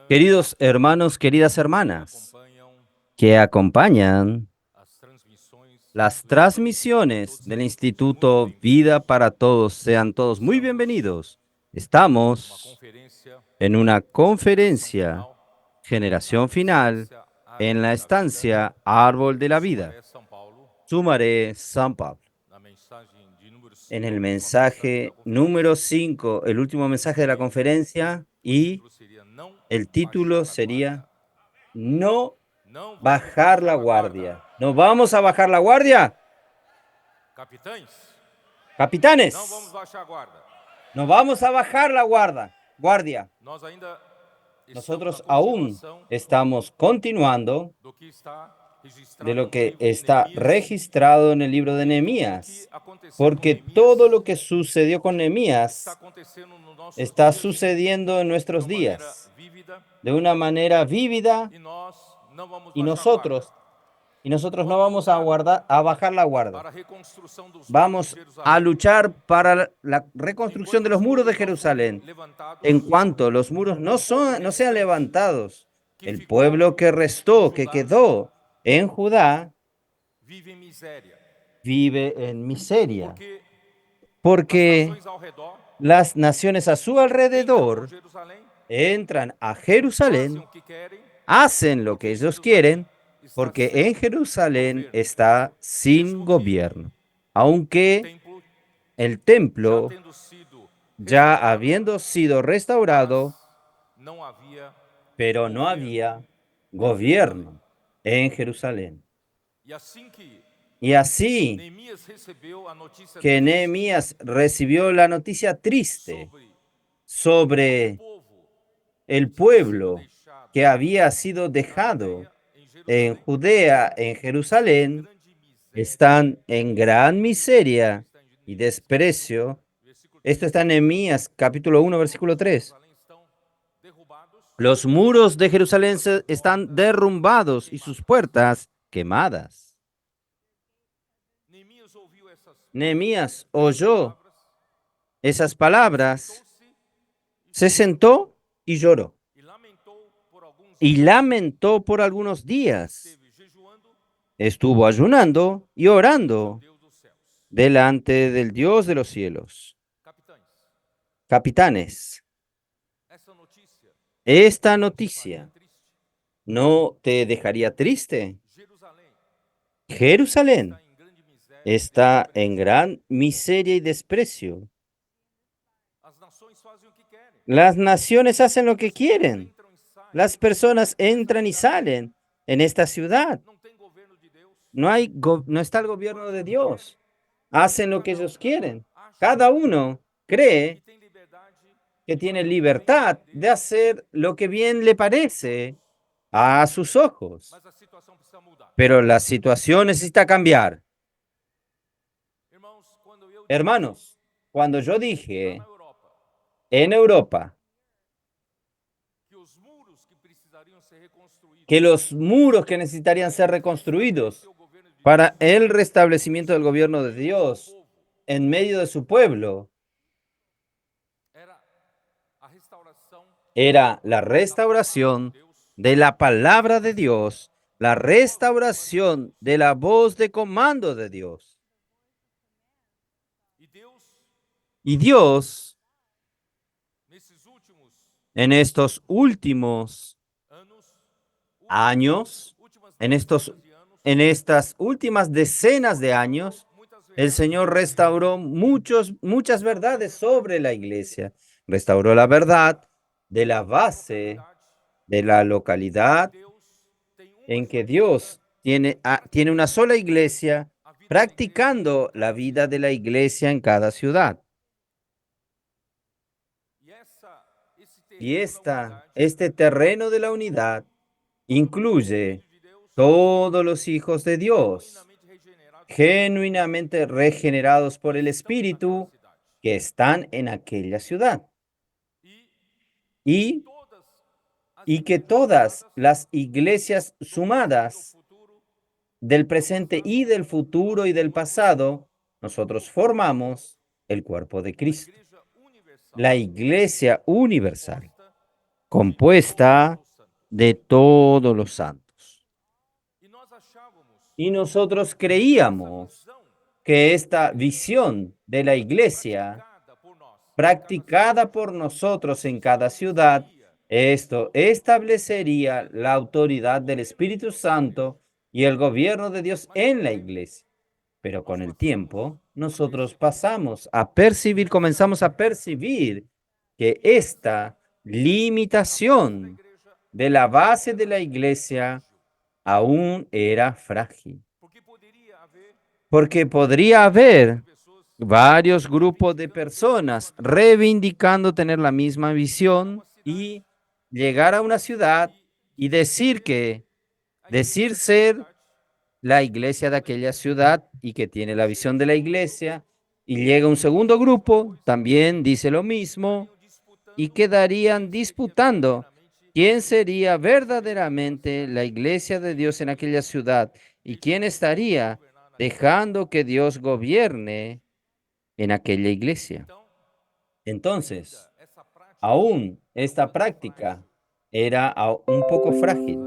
Queridos hermanos, queridas hermanas, que acompañan las transmisiones del Instituto Vida para Todos, sean todos muy bienvenidos. Estamos en una conferencia Generación Final en la estancia Árbol de la Vida, Sumaré, San Pablo. En el mensaje número 5, el último mensaje de la conferencia, y el título sería No bajar la guardia. ¿No vamos a bajar la guardia? Capitanes, no vamos a bajar la guardia. Nosotros aún estamos continuando de lo que está registrado en el libro de Nehemías, porque todo lo que sucedió con Nehemías está sucediendo en nuestros días de una manera vívida, y nosotros no vamos a bajar la guardia. Vamos a luchar para la reconstrucción de los muros de Jerusalén. En cuanto los muros no sean levantados, el pueblo que restó, que quedó en Judá, vive en miseria, porque las naciones a su alrededor entran a Jerusalén, hacen lo que ellos quieren, porque en Jerusalén está sin gobierno, aunque el templo, ya habiendo sido restaurado, pero no había gobierno en Jerusalén. Y así que Nehemías recibió la noticia triste sobre el pueblo que había sido dejado en Judea, en Jerusalén, están en gran miseria y desprecio. Esto está en Nehemías capítulo 1, versículo 3. Los muros de Jerusalén están derrumbados y sus puertas quemadas. Nehemías oyó esas palabras, se sentó y lloró. Y lamentó por algunos días. Estuvo ayunando y orando delante del Dios de los cielos. Capitanes, esta noticia no te dejaría triste. Jerusalén está en gran miseria y desprecio. Las naciones hacen lo que quieren. Las personas entran y salen en esta ciudad. No está el gobierno de Dios. Hacen lo que ellos quieren. Cada uno cree que tiene libertad de hacer lo que bien le parece a sus ojos. Pero la situación necesita cambiar. Hermanos, cuando yo dije en Europa que los muros que necesitarían ser reconstruidos para el restablecimiento del gobierno de Dios en medio de su pueblo era la restauración de la palabra de Dios, la restauración de la voz de comando de Dios. Y Dios, en estos últimos años, en estas últimas decenas de años, el Señor restauró muchas verdades sobre la iglesia. Restauró la verdad de la base de la localidad en que Dios tiene una sola iglesia, practicando la vida de la iglesia en cada ciudad. Y este terreno de la unidad incluye todos los hijos de Dios, genuinamente regenerados por el Espíritu, que están en aquella ciudad. Y que todas las iglesias sumadas del presente y del futuro y del pasado, nosotros formamos el cuerpo de Cristo, la iglesia universal. compuesta de todos los santos. Y nosotros creíamos que esta visión de la iglesia, practicada por nosotros en cada ciudad, esto establecería la autoridad del Espíritu Santo y el gobierno de Dios en la iglesia. Pero con el tiempo, nosotros comenzamos a percibir que esta limitación de la base de la iglesia aún era frágil. Porque podría haber varios grupos de personas reivindicando tener la misma visión y llegar a una ciudad y decir ser la iglesia de aquella ciudad y que tiene la visión de la iglesia, y llega un segundo grupo, también dice lo mismo, y quedarían disputando quién sería verdaderamente la iglesia de Dios en aquella ciudad y quién estaría dejando que Dios gobierne en aquella iglesia. Entonces, aún esta práctica era un poco frágil,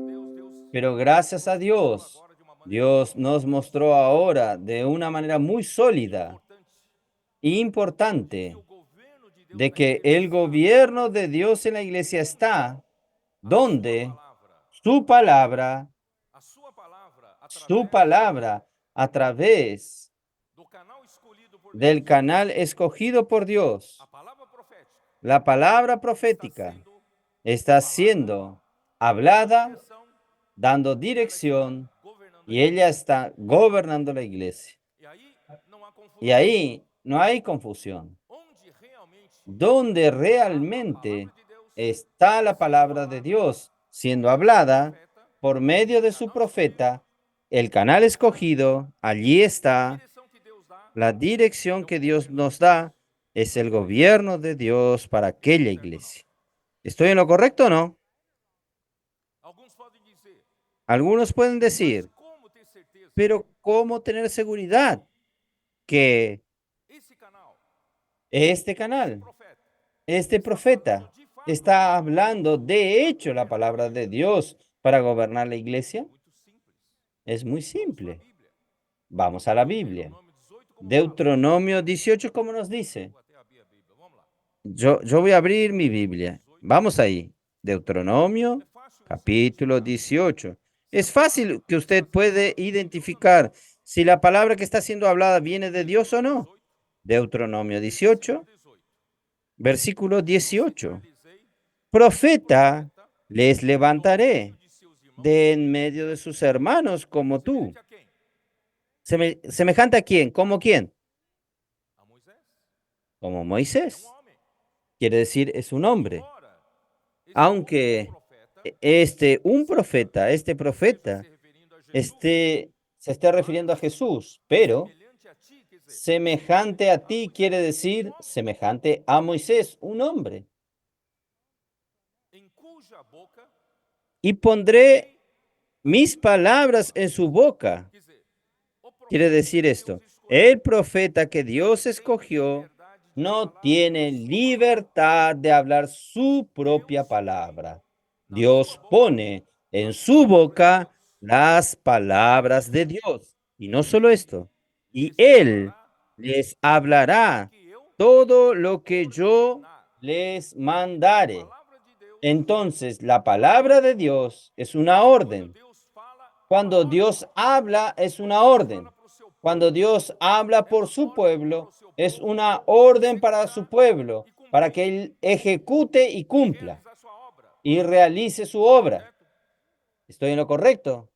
pero gracias a Dios, Dios nos mostró ahora de una manera muy sólida e importante de que el gobierno de Dios en la iglesia está donde su palabra a través del canal escogido por Dios, la palabra profética, está siendo hablada, dando dirección, y ella está gobernando la iglesia. Y ahí no hay confusión. Donde realmente está la palabra de Dios siendo hablada por medio de su profeta, el canal escogido, allí está la dirección que Dios nos da, es el gobierno de Dios para aquella iglesia. ¿Estoy en lo correcto o no? Algunos pueden decir, pero ¿cómo tener seguridad que este canal, este profeta, está hablando de hecho la palabra de Dios para gobernar la iglesia? Es muy simple. Vamos a la Biblia. Deuteronomio 18, ¿cómo nos dice? Yo voy a abrir mi Biblia. Vamos ahí. Deuteronomio, capítulo 18. Es fácil que usted puede identificar si la palabra que está siendo hablada viene de Dios o no. Deuteronomio 18, versículo 18. Profeta les levantaré de en medio de sus hermanos como tú. ¿Semejante a quién? ¿Como quién? Como Moisés. Quiere decir, es un hombre. Aunque este profeta, se esté refiriendo a Jesús, pero semejante a ti quiere decir semejante a Moisés, un hombre. Y pondré mis palabras en su boca. Quiere decir esto, el profeta que Dios escogió no tiene libertad de hablar su propia palabra. Dios pone en su boca las palabras de Dios. Y no solo esto, y Él les hablará todo lo que yo les mandare. Entonces, la palabra de Dios es una orden. Cuando Dios habla, es una orden. Cuando Dios habla por su pueblo, es una orden para su pueblo, para que Él ejecute y cumpla y realice su obra. ¿Estoy en lo correcto?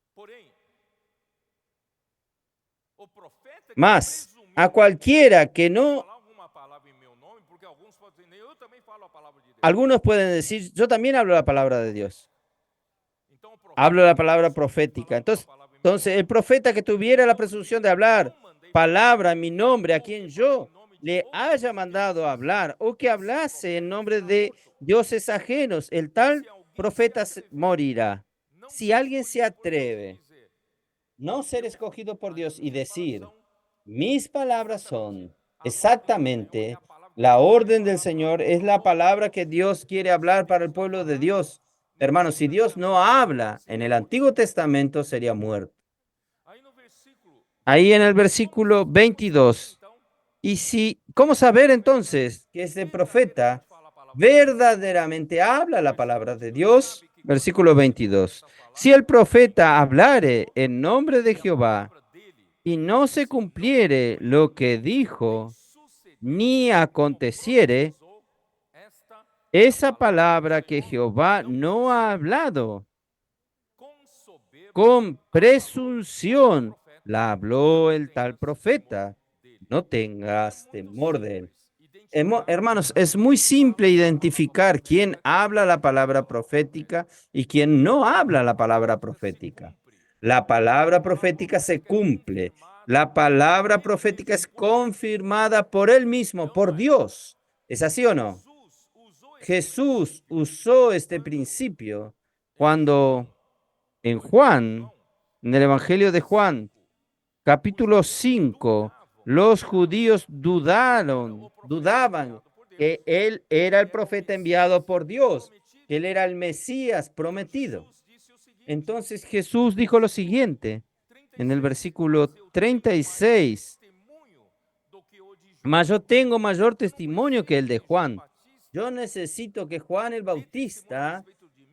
Más, a cualquiera que no... Algunos pueden decir, yo también hablo la palabra de Dios. Hablo la palabra profética. Entonces, el profeta que tuviera la presunción de hablar palabra en mi nombre, a quien yo le haya mandado a hablar, o que hablase en nombre de dioses ajenos, el tal profeta morirá. Si alguien se atreve no ser escogido por Dios y decir, mis palabras son exactamente La orden del Señor es la palabra que Dios quiere hablar para el pueblo de Dios. Hermanos, si Dios no habla en el Antiguo Testamento, sería muerto. Ahí en el versículo 22. Y si, ¿cómo saber entonces que este profeta verdaderamente habla la palabra de Dios? Versículo 22. Si el profeta hablare en nombre de Jehová y no se cumpliere lo que dijo, ni aconteciere, esa palabra que Jehová no ha hablado, con presunción la habló el tal profeta. No tengas temor de él. Hermanos, es muy simple identificar quién habla la palabra profética y quién no habla la palabra profética. La palabra profética se cumple. La palabra profética es confirmada por él mismo, por Dios. ¿Es así o no? Jesús usó este principio cuando en Juan, en el Evangelio de Juan, capítulo 5, los judíos dudaban que él era el profeta enviado por Dios, que él era el Mesías prometido. Entonces Jesús dijo lo siguiente en el versículo 36. Mas yo tengo mayor testimonio que el de Juan. Yo necesito que Juan el Bautista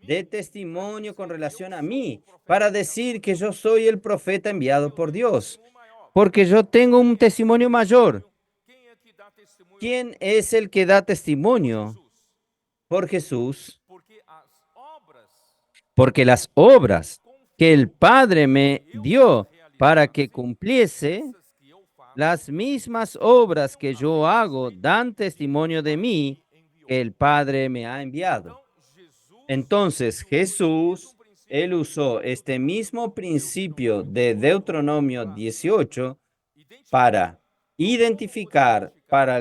dé testimonio con relación a mí para decir que yo soy el profeta enviado por Dios, porque yo tengo un testimonio mayor. ¿Quién es el que da testimonio? Por Jesús. Porque las obras que el Padre me dio para que cumpliese, las mismas obras que yo hago dan testimonio de mí que el Padre me ha enviado. Entonces Jesús, él usó este mismo principio de Deuteronomio 18 para identificar, para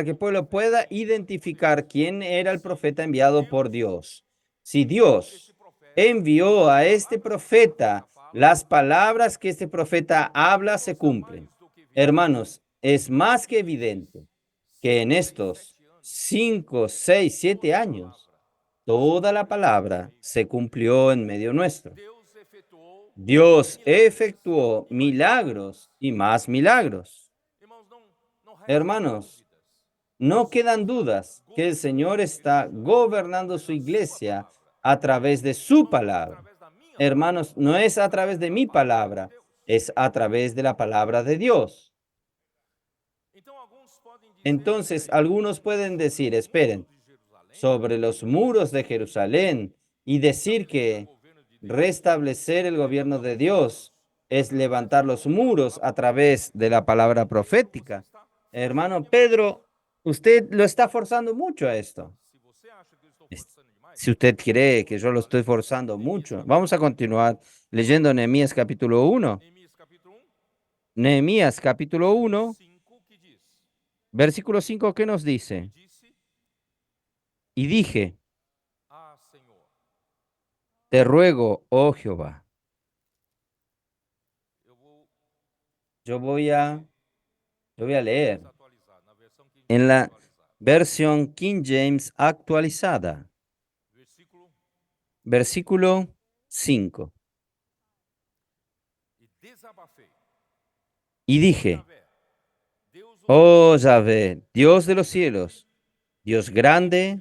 que el pueblo pueda identificar quién era el profeta enviado por Dios. Si Dios envió a este profeta, las palabras que este profeta habla se cumplen. Hermanos, es más que evidente que en estos 5, 6, 7 años, toda la palabra se cumplió en medio nuestro. Dios efectuó milagros y más milagros. Hermanos, no quedan dudas que el Señor está gobernando su iglesia a través de su palabra. Hermanos, no es a través de mi palabra, es a través de la palabra de Dios. Entonces, algunos pueden decir, esperen, sobre los muros de Jerusalén y decir que restablecer el gobierno de Dios es levantar los muros a través de la palabra profética. Hermano Pedro, usted lo está forzando mucho a esto. Si usted cree que yo lo estoy forzando mucho, vamos a continuar leyendo Nehemías capítulo 1. Nehemías capítulo 1, versículo 5, ¿qué nos dice? Y dije, te ruego, oh Jehová. Yo voy a leer en la versión King James actualizada. Versículo 5. Y dije, oh Yahvé, Dios de los cielos, Dios grande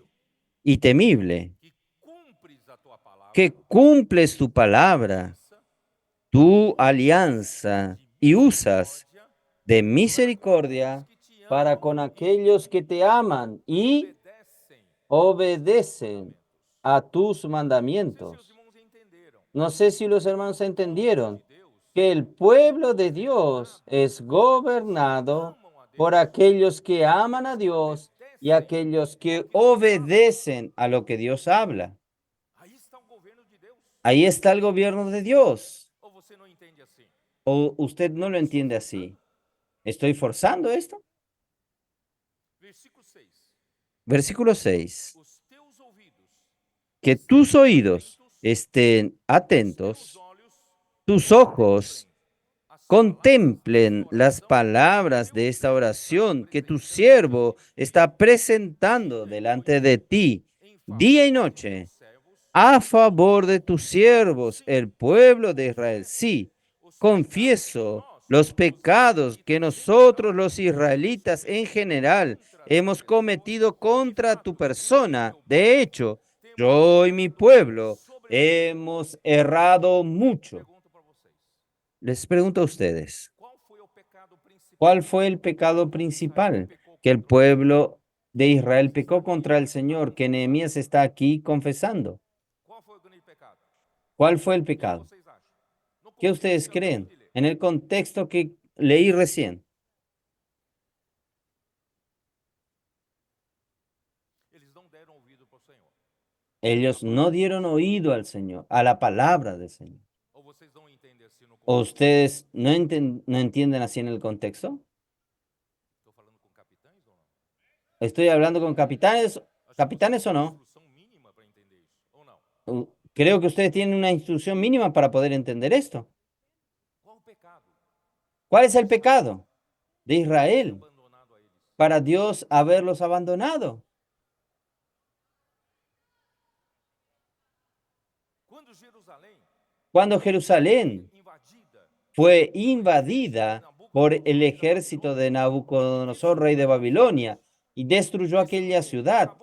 y temible, que cumples tu palabra, tu alianza y usas de misericordia para con aquellos que te aman y obedecen a tus mandamientos. No sé si los hermanos entendieron que el pueblo de Dios es gobernado por aquellos que aman a Dios y aquellos que obedecen a lo que Dios habla. Ahí está el gobierno de Dios. ¿O usted no lo entiende así? ¿Estoy forzando esto? Versículo 6. Que tus oídos estén atentos, tus ojos Contemplen las palabras de esta oración que tu siervo está presentando delante de ti día y noche a favor de tus siervos, el pueblo de Israel. Sí, confieso los pecados que nosotros los israelitas en general hemos cometido contra tu persona. De hecho, yo y mi pueblo hemos errado mucho. Les pregunto a ustedes, ¿cuál fue el pecado principal que el pueblo de Israel pecó contra el Señor, que Nehemías está aquí confesando? ¿Cuál fue el pecado? ¿Qué ustedes creen? En el contexto que leí recién, ellos no dieron oído al Señor, a la palabra del Señor. ¿O ustedes no entienden así en el contexto? ¿Estoy hablando con capitanes o no? Creo que ustedes tienen una instrucción mínima para poder entender esto. ¿Cuál es el pecado de Israel para Dios haberlos abandonado? Cuando Jerusalén fue invadida por el ejército de Nabucodonosor, rey de Babilonia, y destruyó aquella ciudad,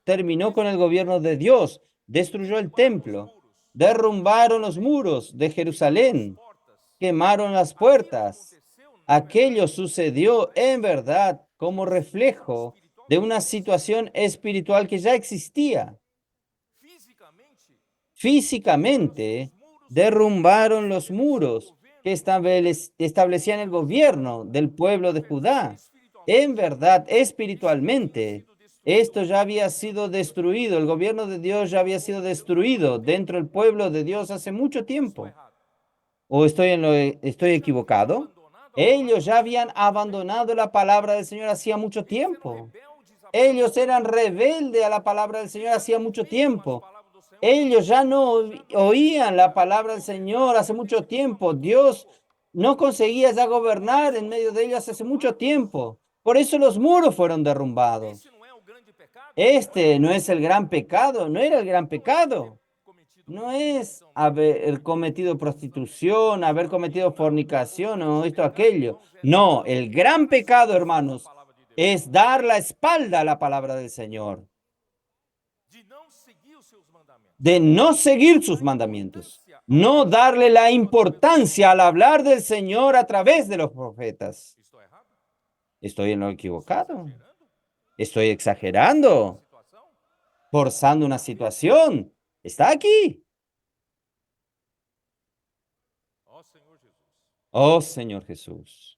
terminó con el gobierno de Dios, destruyó el templo, derrumbaron los muros de Jerusalén, quemaron las puertas. Aquello sucedió en verdad como reflejo de una situación espiritual que ya existía. Físicamente, derrumbaron los muros que establecían el gobierno del pueblo de Judá. En verdad, espiritualmente, esto ya había sido destruido, el gobierno de Dios ya había sido destruido dentro del pueblo de Dios hace mucho tiempo. ¿O estoy equivocado? Ellos ya habían abandonado la palabra del Señor hacía mucho tiempo. Ellos eran rebeldes a la palabra del Señor hacía mucho tiempo. Ellos ya no oían la palabra del Señor hace mucho tiempo. Dios no conseguía ya gobernar en medio de ellos hace mucho tiempo. Por eso los muros fueron derrumbados. Este no es el gran pecado, no era el gran pecado. No es haber cometido prostitución, haber cometido fornicación o esto, aquello. No, el gran pecado, hermanos, es dar la espalda a la palabra del Señor, de no seguir sus mandamientos, no darle la importancia al hablar del Señor a través de los profetas. ¿Estoy en lo equivocado? ¿Estoy exagerando? ¿Forzando una situación? Está aquí. Oh Señor Jesús.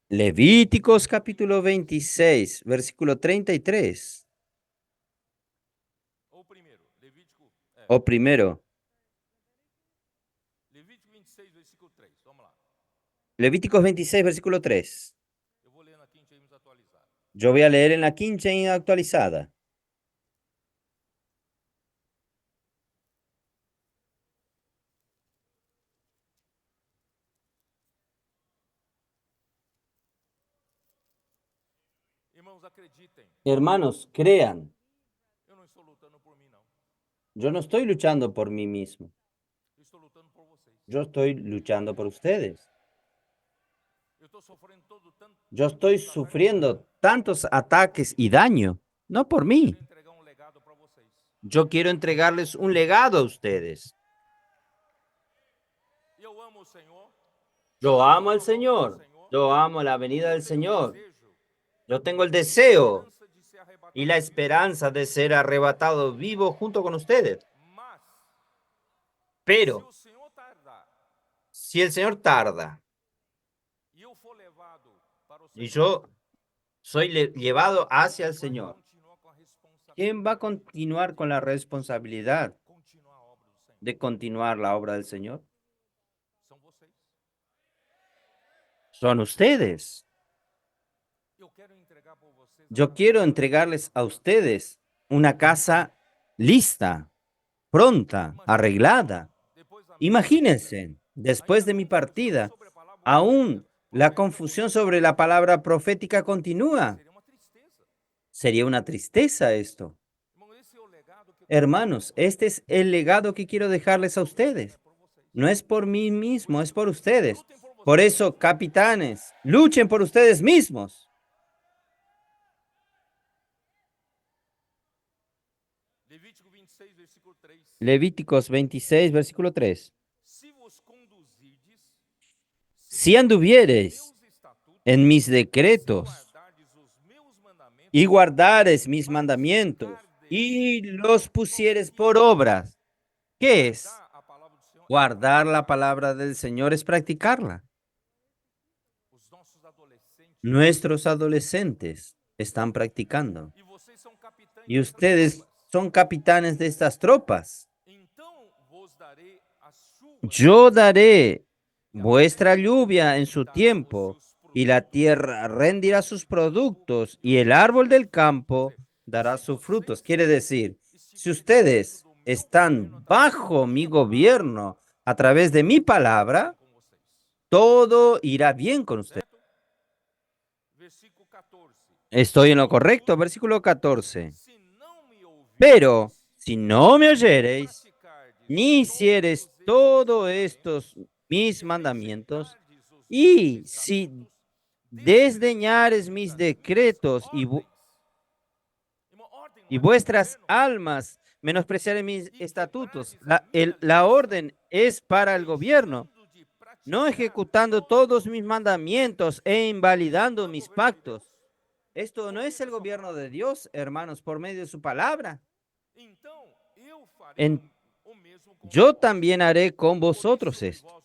Levíticos capítulo 26, versículo 33. O primero, Levíticos 26, versículo 3. Yo voy a leer en la King James actualizada. Hermanos, crean, yo no estoy luchando por mí mismo. Yo estoy luchando por ustedes. Yo estoy sufriendo tantos ataques y daño, no por mí. Yo quiero entregarles un legado a ustedes. Yo amo al Señor. Yo amo la venida del Señor. Yo tengo el deseo y la esperanza de ser arrebatado vivo junto con ustedes. Pero si el Señor tarda y yo soy llevado hacia el Señor, ¿quién va a continuar con la responsabilidad de continuar la obra del Señor? Son ustedes. Yo quiero entregarles a ustedes una casa lista, pronta, arreglada. Imagínense, después de mi partida, aún la confusión sobre la palabra profética continúa. Sería una tristeza esto. Hermanos, este es el legado que quiero dejarles a ustedes. No es por mí mismo, es por ustedes. Por eso, capitanes, luchen por ustedes mismos. Levíticos 26, versículo 3. Si anduviereis en mis decretos y guardares mis mandamientos y los pusieres por obras, ¿qué es? Guardar la palabra del Señor es practicarla. Nuestros adolescentes están practicando. Y ustedes son capitanes de estas tropas. Yo daré vuestra lluvia en su tiempo, y la tierra rendirá sus productos, y el árbol del campo dará sus frutos. Quiere decir, si ustedes están bajo mi gobierno a través de mi palabra, todo irá bien con ustedes. Estoy en lo correcto, versículo 14. Pero si no me oyereis, ni hiciereis todos estos mis mandamientos, y si desdeñares mis decretos y vuestras almas menospreciaren mis estatutos, la orden es para el gobierno, no ejecutando todos mis mandamientos e invalidando mis pactos. Esto no es el gobierno de Dios, hermanos, por medio de su palabra. Yo también haré con vosotros esto.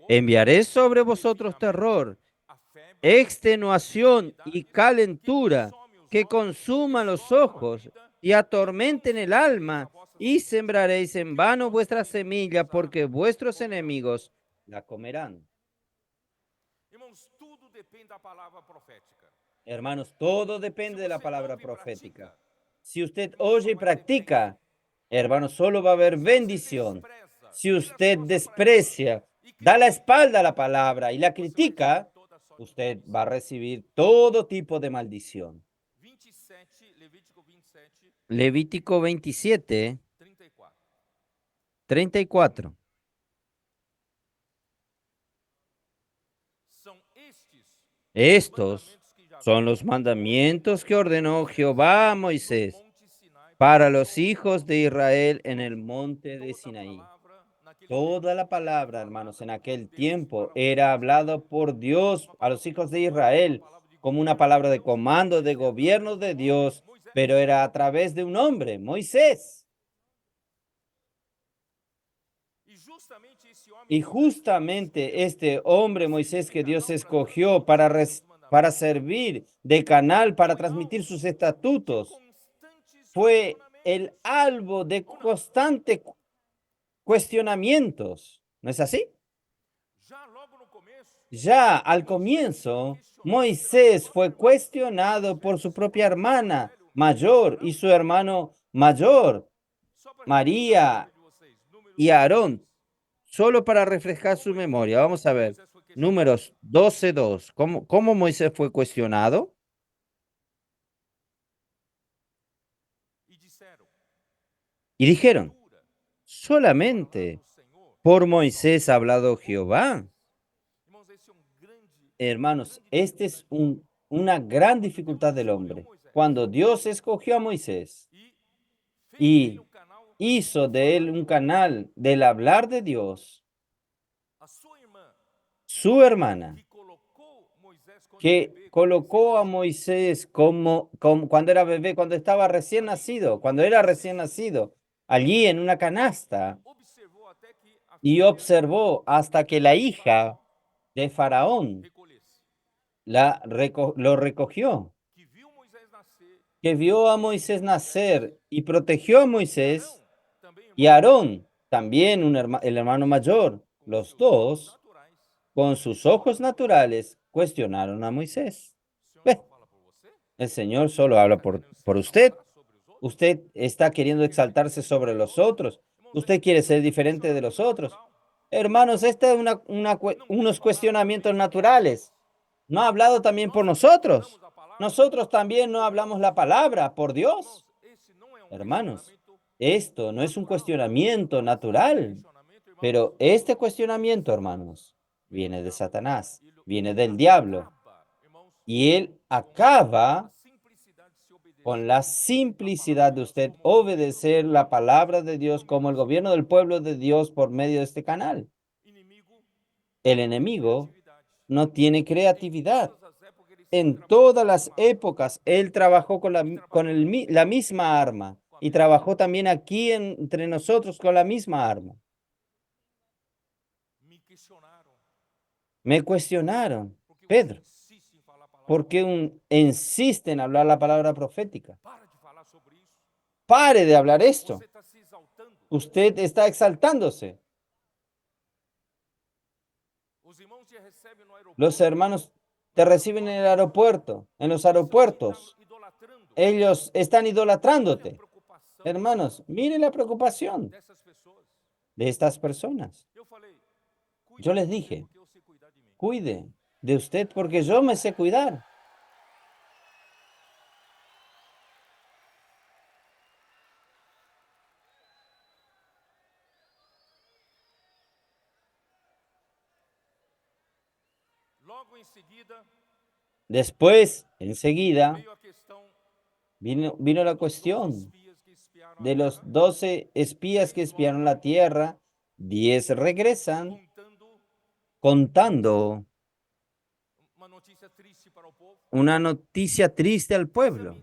Enviaré sobre vosotros terror, extenuación y calentura que consuman los ojos y atormenten el alma, y sembraréis en vano vuestra semilla, porque vuestros enemigos la comerán. Hermanos, todo depende de la palabra profética. Si usted oye y practica, hermanos, solo va a haber bendición. Si usted desprecia, da la espalda a la palabra y la critica, usted va a recibir todo tipo de maldición. Levítico 27, 34. Estos son los mandamientos que ordenó Jehová a Moisés para los hijos de Israel en el monte de Sinaí. Toda la palabra, hermanos, en aquel tiempo era hablado por Dios a los hijos de Israel como una palabra de comando, de gobierno de Dios, pero era a través de un hombre, Moisés. Y justamente este hombre, Moisés, que Dios escogió para servir de canal, para transmitir sus estatutos, fue el albo de constantes cuestionamientos. ¿No es así? Ya al comienzo, Moisés fue cuestionado por su propia hermana mayor y su hermano mayor, María y Aarón, solo para refrescar su memoria. Vamos a ver, Números 12:2. ¿Cómo Moisés fue cuestionado? Y dijeron, solamente por Moisés ha hablado Jehová. Hermanos, esta es una gran dificultad del hombre. Cuando Dios escogió a Moisés y hizo de él un canal del hablar de Dios, su hermana, que colocó a Moisés como cuando era bebé, cuando estaba recién nacido, cuando era recién nacido, allí en una canasta, y observó hasta que la hija de Faraón lo recogió, que vio a Moisés nacer y protegió a Moisés y a Aarón, también el hermano mayor. Los dos, con sus ojos naturales, cuestionaron a Moisés. El Señor solo habla por usted. Usted está queriendo exaltarse sobre los otros. Usted quiere ser diferente de los otros. Hermanos, este es unos cuestionamientos naturales. ¿No ha hablado también por nosotros? Nosotros también no hablamos la palabra por Dios. Hermanos, esto no es un cuestionamiento natural, pero este cuestionamiento, hermanos, viene de Satanás, viene del diablo, y él acaba con la simplicidad de usted obedecer la palabra de Dios como el gobierno del pueblo de Dios por medio de este canal. El enemigo no tiene creatividad. En todas las épocas, él trabajó la misma arma y trabajó también aquí entre nosotros con la misma arma. Me cuestionaron, Pedro, ¿por qué insiste en hablar la palabra profética? Pare de hablar esto. Usted está exaltándose. Los hermanos te reciben en el aeropuerto, en los aeropuertos. Ellos están idolatrándote. Hermanos, mire la preocupación de estas personas. Yo les dije, cuide de usted porque yo me sé cuidar. Después, enseguida, vino la cuestión de los 12 espías que espiaron la tierra. 10 regresan contando una noticia triste al pueblo.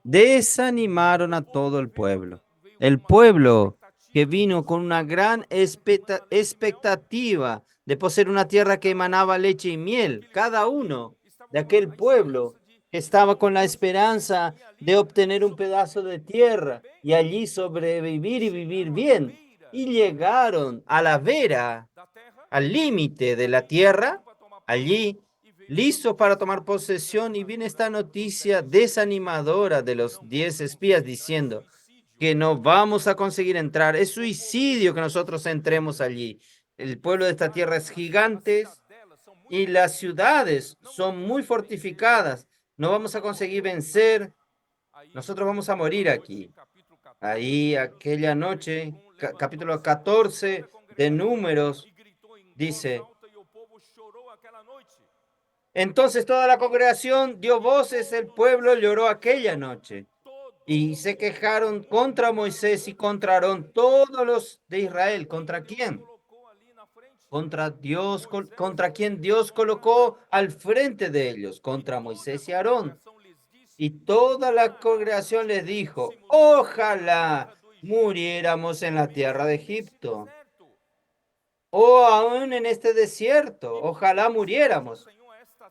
Desanimaron a todo el pueblo. El pueblo que vino con una gran expectativa de poseer una tierra que emanaba leche y miel. Cada uno de aquel pueblo estaba con la esperanza de obtener un pedazo de tierra y allí sobrevivir y vivir bien. Y llegaron a la vera, al límite de la tierra, allí listos para tomar posesión, y viene esta noticia desanimadora de los 10 espías diciendo que no vamos a conseguir entrar. Es suicidio que nosotros entremos allí. El pueblo de esta tierra es gigante y las ciudades son muy fortificadas. No vamos a conseguir vencer. Nosotros vamos a morir aquí. Ahí, aquella noche, capítulo 14 de Números, dice: entonces toda la congregación dio voces, el pueblo lloró aquella noche. Y se quejaron contra Moisés y contra Aarón, todos los de Israel. ¿Contra quién? Contra Dios, contra quien Dios colocó al frente de ellos, contra Moisés y Aarón. Y toda la congregación les dijo: ojalá muriéramos en la tierra de Egipto, o aún en este desierto, ojalá muriéramos.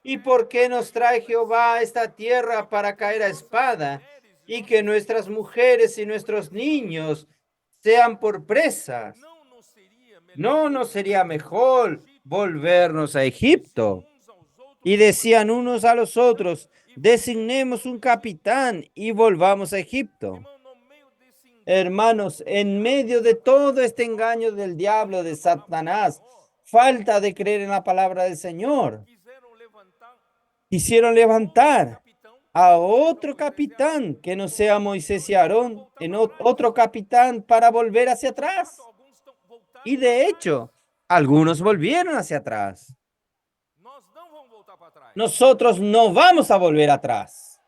¿Y por qué nos trae Jehová a esta tierra para caer a espada y que nuestras mujeres y nuestros niños sean por presas? ¿No nos sería mejor volvernos a Egipto? Y decían unos a los otros: designemos un capitán y volvamos a Egipto. Hermanos, en medio de todo este engaño del diablo, de Satanás, falta de creer en la palabra del Señor, quisieron levantar a otro capitán que no sea Moisés y Aarón, en otro capitán para volver hacia atrás. Y de hecho, algunos volvieron hacia atrás. Nosotros no vamos a volver atrás.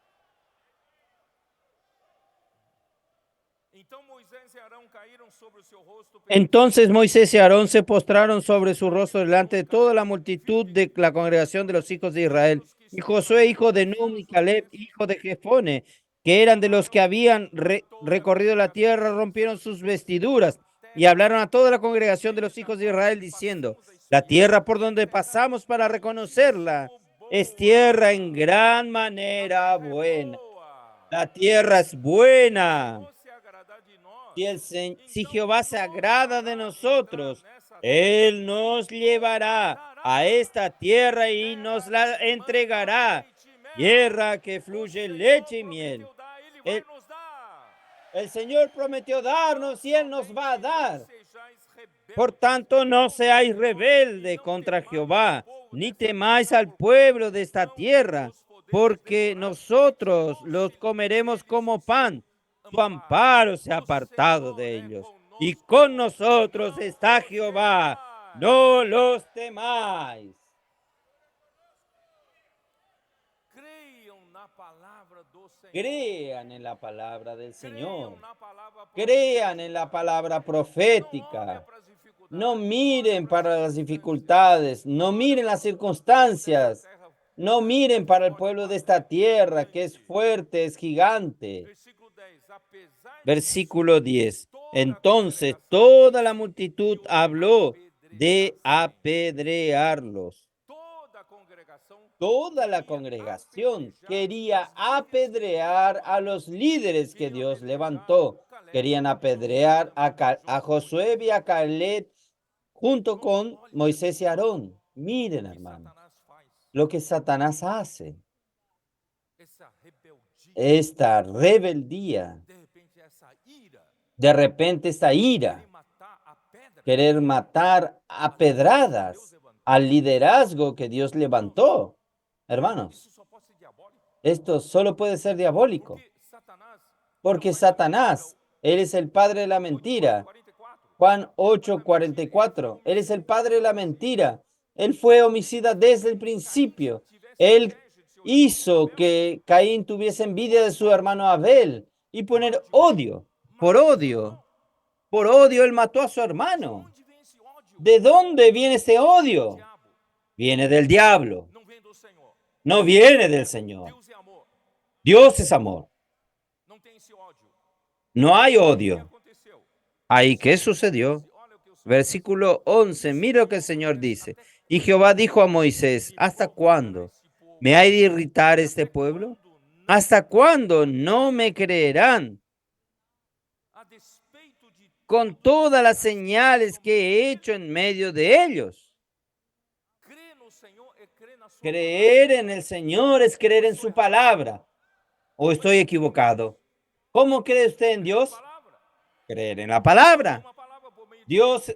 Entonces Moisés y Aarón se postraron sobre su rostro delante de toda la multitud de la congregación de los hijos de Israel. Y Josué, hijo de Nun, y Caleb, hijo de Jefone, que eran de los que habían recorrido la tierra, rompieron sus vestiduras y hablaron a toda la congregación de los hijos de Israel diciendo: la tierra por donde pasamos para reconocerla es tierra en gran manera buena. La tierra es buena. Si Jehová se agrada de nosotros, Él nos llevará a esta tierra y nos la entregará. Tierra que fluye leche y miel. El Señor prometió darnos y Él nos va a dar. Por tanto, no seáis rebelde contra Jehová, ni temáis al pueblo de esta tierra, porque nosotros los comeremos como pan. Su amparo se ha apartado de ellos, y con nosotros está Jehová. No los temáis. Crean en la palabra del Señor. Crean en la palabra profética. No miren para las dificultades, no miren las circunstancias, no miren para el pueblo de esta tierra que es fuerte, es gigante. Versículo 10. Entonces toda la multitud habló de apedrearlos. Toda la congregación quería apedrear a los líderes que Dios levantó. Querían apedrear a Josué y a Caleb junto con Moisés y Aarón. Miren, hermanos, lo que Satanás hace. Esta rebeldía, de repente esta ira, querer matar a pedradas al liderazgo que Dios levantó. Hermanos, esto solo puede ser diabólico, porque Satanás, él es el padre de la mentira. Juan 8:44, él es el padre de la mentira. Él fue homicida desde el principio. Él hizo que Caín tuviese envidia de su hermano Abel y poner odio. Por odio él mató a su hermano. ¿De dónde viene ese odio? Viene del diablo. No viene del Señor. Dios es amor. No hay odio. ¿Ahí qué sucedió? Versículo 11, mira lo que el Señor dice. Y Jehová dijo a Moisés, ¿hasta cuándo me hay de irritar este pueblo? ¿Hasta cuándo no me creerán? Con todas las señales que he hecho en medio de ellos. Creer en el Señor es creer en su palabra. ¿O estoy equivocado? ¿Cómo cree usted en Dios? Creer en la palabra. Dios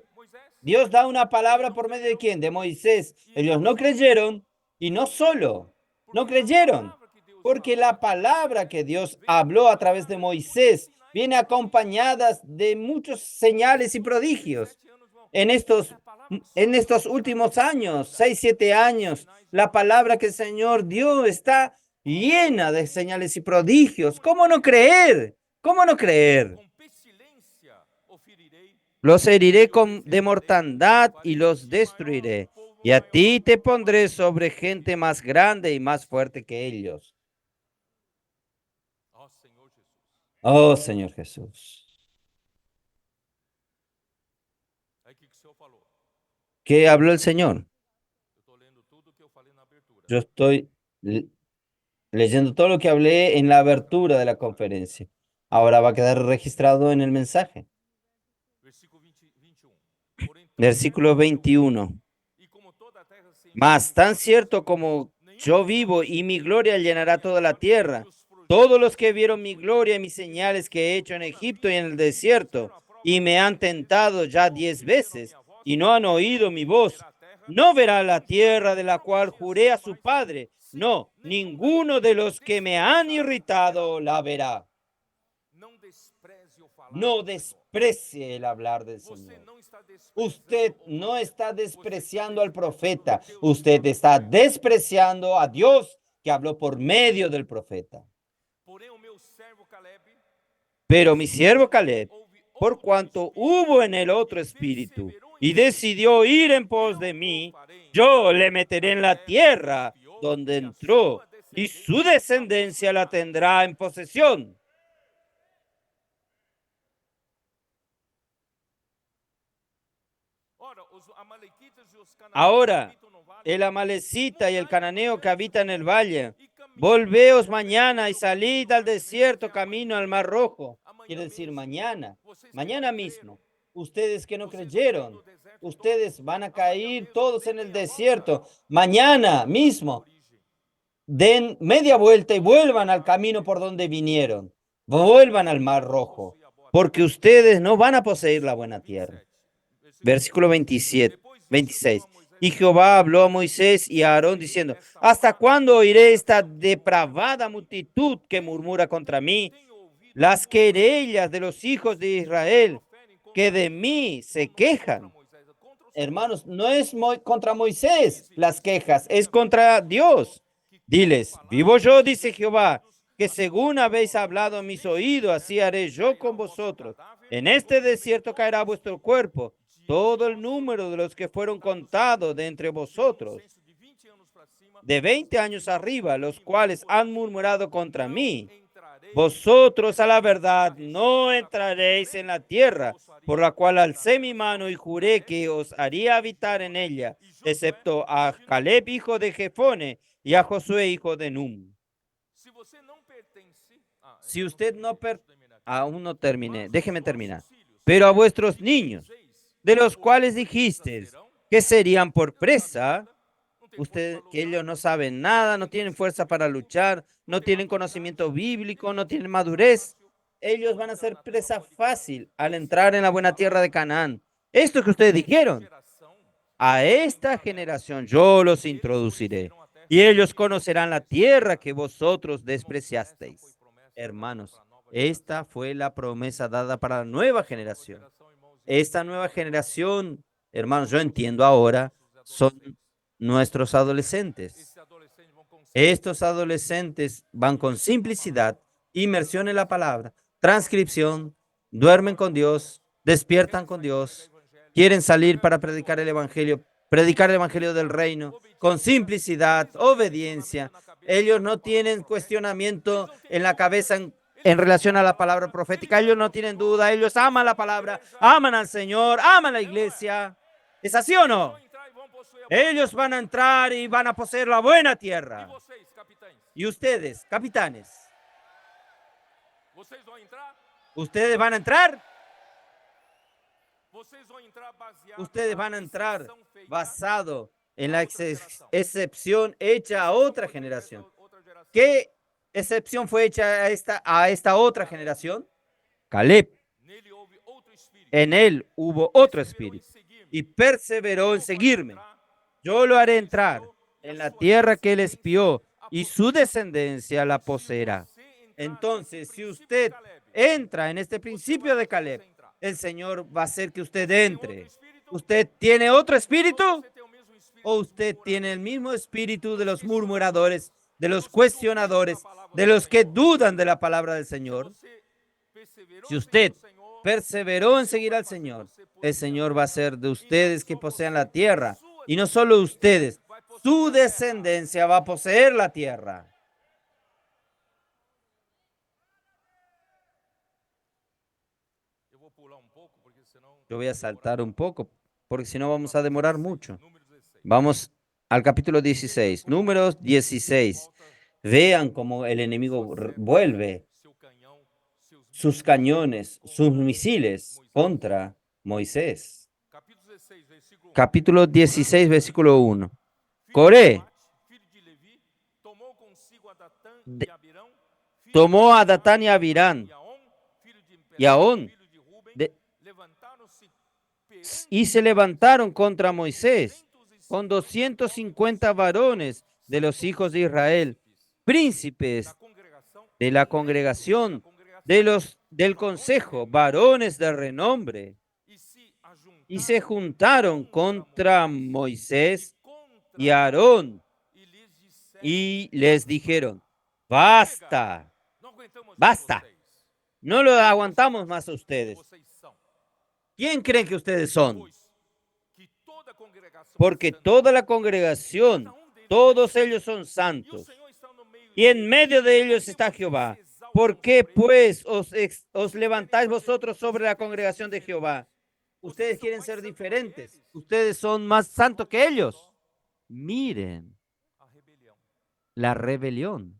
da una palabra por medio de quién? De Moisés. Ellos no creyeron y no solo, no creyeron, porque la palabra que Dios habló a través de Moisés viene acompañada de muchos señales y prodigios. En estos últimos años, 6, 7 años, la palabra que el Señor dio está llena de señales y prodigios. ¿Cómo no creer? ¿Cómo no creer? Los heriré de mortandad y los destruiré. Y a ti te pondré sobre gente más grande y más fuerte que ellos. Oh, Señor Jesús. ¿Qué habló el Señor? Yo estoy leyendo todo lo que hablé en la abertura de la conferencia. Ahora va a quedar registrado en el mensaje. Versículo 21. Mas tan cierto como yo vivo y mi gloria llenará toda la tierra, todos los que vieron mi gloria y mis señales que he hecho en Egipto y en el desierto, y me han tentado ya 10 veces, y no han oído mi voz, no verá la tierra de la cual juré a su padre. No, ninguno de los que me han irritado la verá. No desprecie el hablar del Señor. Usted no está despreciando al profeta. Usted está despreciando a Dios que habló por medio del profeta. Pero mi siervo Caleb, por cuanto hubo en él otro espíritu y decidió ir en pos de mí, yo le meteré en la tierra donde entró y su descendencia la tendrá en posesión. Ahora, el amalecita y el cananeo que habita en el valle, volveos mañana y salid al desierto camino al Mar Rojo. Quiere decir mañana mismo. Ustedes que no creyeron, ustedes van a caer todos en el desierto. Mañana mismo, den media vuelta y vuelvan al camino por donde vinieron. Vuelvan al Mar Rojo, porque ustedes no van a poseer la buena tierra. Versículo 26. Y Jehová habló a Moisés y a Aarón diciendo: ¿Hasta cuándo oiré esta depravada multitud que murmura contra mí? Las querellas de los hijos de Israel que de mí se quejan. Hermanos, no es contra Moisés las quejas, es contra Dios. Diles: vivo yo, dice Jehová, que según habéis hablado a mis oídos, así haré yo con vosotros. En este desierto caerá vuestro cuerpo, todo el número de los que fueron contados de entre vosotros, de 20 años arriba, los cuales han murmurado contra mí. Vosotros a la verdad no entraréis en la tierra, por la cual alcé mi mano y juré que os haría habitar en ella, excepto a Caleb, hijo de Jefone, y a Josué, hijo de Num. Si usted aún no terminé, déjeme terminar. Pero a vuestros niños, de los cuales dijisteis que serían por presa, que ellos no saben nada, no tienen fuerza para luchar, no tienen conocimiento bíblico, no tienen madurez. Ellos van a ser presa fácil al entrar en la buena tierra de Canaán. Esto que ustedes dijeron, a esta generación yo los introduciré y ellos conocerán la tierra que vosotros despreciasteis. Hermanos, esta fue la promesa dada para la nueva generación. Esta nueva generación, hermanos, yo entiendo ahora, son nuestros adolescentes. Estos adolescentes van con simplicidad, inmersión en la palabra, transcripción, duermen con Dios, despiertan con Dios, quieren salir para predicar el evangelio del reino, con simplicidad, obediencia. Ellos no tienen cuestionamiento en la cabeza en relación a la palabra profética. Ellos no tienen duda, ellos aman la palabra, aman al Señor, aman la iglesia. ¿Es así o no? Ellos van a entrar y van a poseer la buena tierra. Y ustedes, capitanes, ¿ustedes van a entrar? Ustedes van a entrar basado en la excepción hecha a otra generación. ¿Qué excepción fue hecha a esta otra generación? Caleb. En él hubo otro espíritu y perseveró en seguirme. Yo lo haré entrar en la tierra que él espió y su descendencia la poseerá. Entonces, si usted entra en este principio de Caleb, el Señor va a hacer que usted entre. ¿Usted tiene otro espíritu? ¿O usted tiene el mismo espíritu de los murmuradores, de los cuestionadores, de los que dudan de la palabra del Señor? Si usted perseveró en seguir al Señor, el Señor va a hacer de ustedes que posean la tierra. Y no solo ustedes, su descendencia va a poseer la tierra. Yo voy a saltar un poco, porque si no vamos a demorar mucho. Vamos al capítulo 16, números 16. Vean cómo el enemigo vuelve sus cañones, sus misiles contra Moisés. Capítulo 16, versículo 1. Coré tomó a Datán y a Abirán y a On y se levantaron contra Moisés con 250 varones de los hijos de Israel, príncipes de la congregación, del consejo, varones de renombre, y se juntaron contra Moisés y Aarón y les dijeron: basta, basta, no lo aguantamos más a ustedes. ¿Quién creen que ustedes son? Porque toda la congregación, todos ellos son santos, y en medio de ellos está Jehová. ¿Por qué pues os levantáis vosotros sobre la congregación de Jehová? Ustedes quieren ser diferentes. Ustedes son más santos que ellos. Miren la rebelión.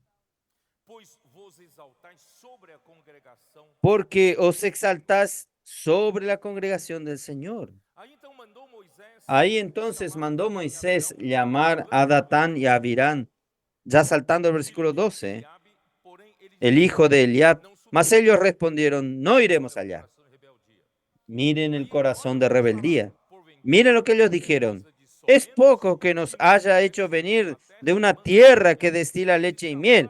Porque os exaltáis sobre la congregación del Señor. Ahí entonces mandó Moisés llamar a Datán y a Abirán, ya saltando el versículo 12, el hijo de Eliab, mas ellos respondieron: no iremos allá. Miren el corazón de rebeldía. Miren lo que ellos dijeron. Es poco que nos haya hecho venir de una tierra que destila leche y miel.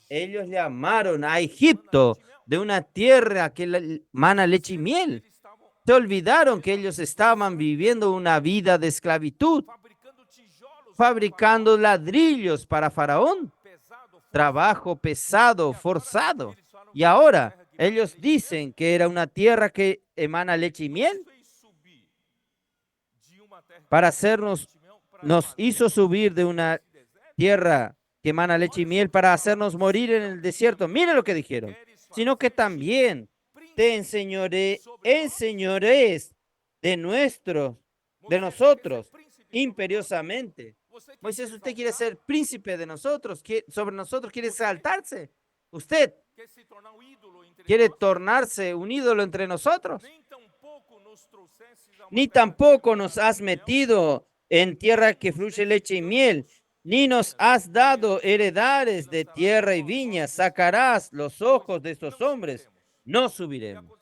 Ellos llamaron a Egipto de una tierra que mana leche y miel. Se olvidaron que ellos estaban viviendo una vida de esclavitud, fabricando ladrillos para Faraón, trabajo pesado, forzado. Y ahora ellos dicen que era una tierra que emana leche y miel. Para hacernos, nos hizo subir de una tierra que emana leche y miel para hacernos morir en el desierto. Miren lo que dijeron. Sino que también te enseñorees de nosotros, imperiosamente. Moisés, usted quiere ser príncipe de nosotros, sobre nosotros quiere exaltarse. Usted quiere tornarse un ídolo entre nosotros. Ni tampoco nos has metido en tierra que fluye leche y miel, ni nos has dado heredades de tierra y viñas. Sacarás los ojos de estos hombres, no subiremos.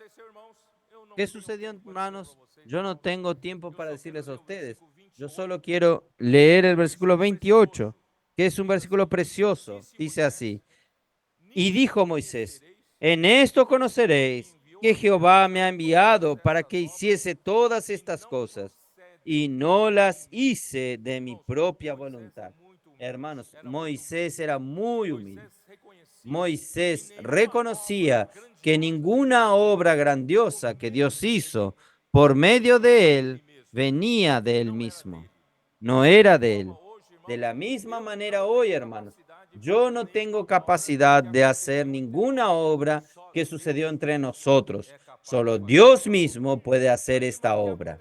¿Qué sucedió, hermanos? Yo no tengo tiempo para decirles a ustedes. Yo solo quiero leer el versículo 28, que es un versículo precioso. Dice así: y dijo Moisés, en esto conoceréis que Jehová me ha enviado para que hiciese todas estas cosas, y no las hice de mi propia voluntad. Hermanos, Moisés era muy humilde. Moisés reconocía que ninguna obra grandiosa que Dios hizo por medio de él venía de él mismo, no era de él. De la misma manera hoy, hermanos, yo no tengo capacidad de hacer ninguna obra que sucedió entre nosotros. Solo Dios mismo puede hacer esta obra.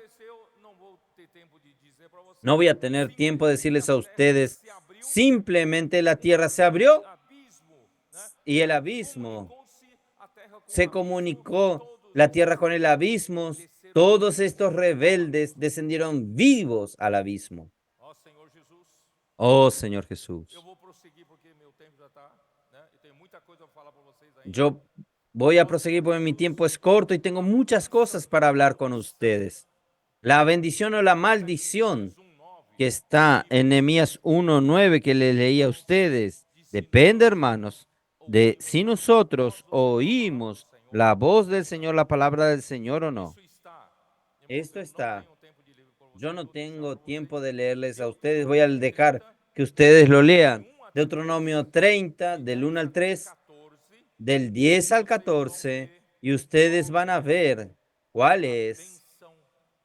No voy a tener tiempo de decirles a ustedes, simplemente la tierra se abrió y el abismo se comunicó, la tierra con el abismo. Todos estos rebeldes descendieron vivos al abismo. Oh, Señor Jesús. Yo voy a proseguir porque mi tiempo es corto y tengo muchas cosas para hablar con ustedes. La bendición o la maldición que está en Nehemías 1:9 que le leí a ustedes, depende, hermanos, de si nosotros oímos la voz del Señor, la palabra del Señor o no. Esto está. Yo no tengo tiempo de leerles a ustedes, voy a dejar que ustedes lo lean. Deuteronomio 30, del 1 al 3, del 10 al 14, y ustedes van a ver cuál es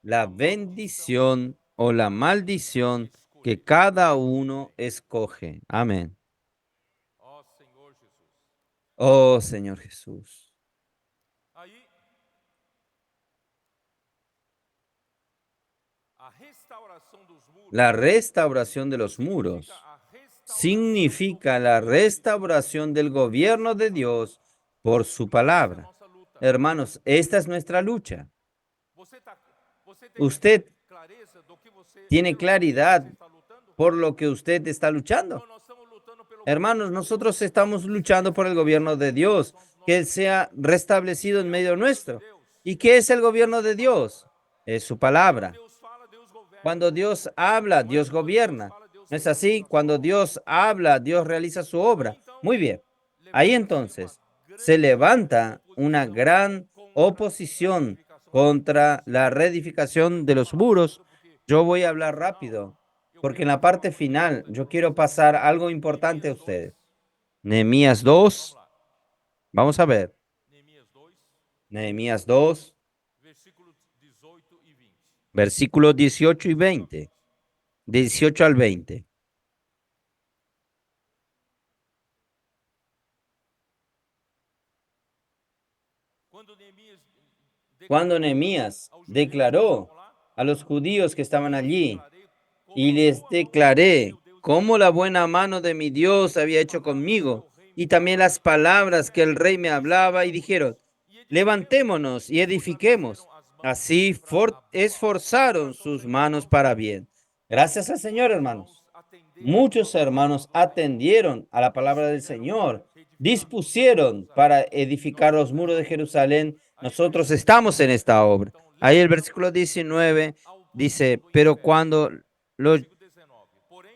la bendición o la maldición que cada uno escoge. Amén. Oh, Señor Jesús. La restauración de los muros significa la restauración del gobierno de Dios por su palabra. Hermanos, esta es nuestra lucha. Usted tiene claridad por lo que usted está luchando. Hermanos, nosotros estamos luchando por el gobierno de Dios, que Él sea restablecido en medio nuestro. ¿Y qué es el gobierno de Dios? Es su palabra. Cuando Dios habla, Dios gobierna. ¿No es así? Cuando Dios habla, Dios realiza su obra. Muy bien. Ahí entonces se levanta una gran oposición contra la reedificación de los muros. Yo voy a hablar rápido, porque en la parte final yo quiero pasar algo importante a ustedes. Nehemías 2. Vamos a ver. Nehemías 2, versículos 18 y 20. 18 al 20. Cuando Nehemías declaró a los judíos que estaban allí, y les declaré cómo la buena mano de mi Dios había hecho conmigo, y también las palabras que el rey me hablaba, y dijeron, levantémonos y edifiquemos. Así esforzaron sus manos para bien. Gracias al Señor, hermanos. Muchos hermanos atendieron a la palabra del Señor, dispusieron para edificar los muros de Jerusalén. Nosotros estamos en esta obra. Ahí el versículo 19 dice, pero cuando lo,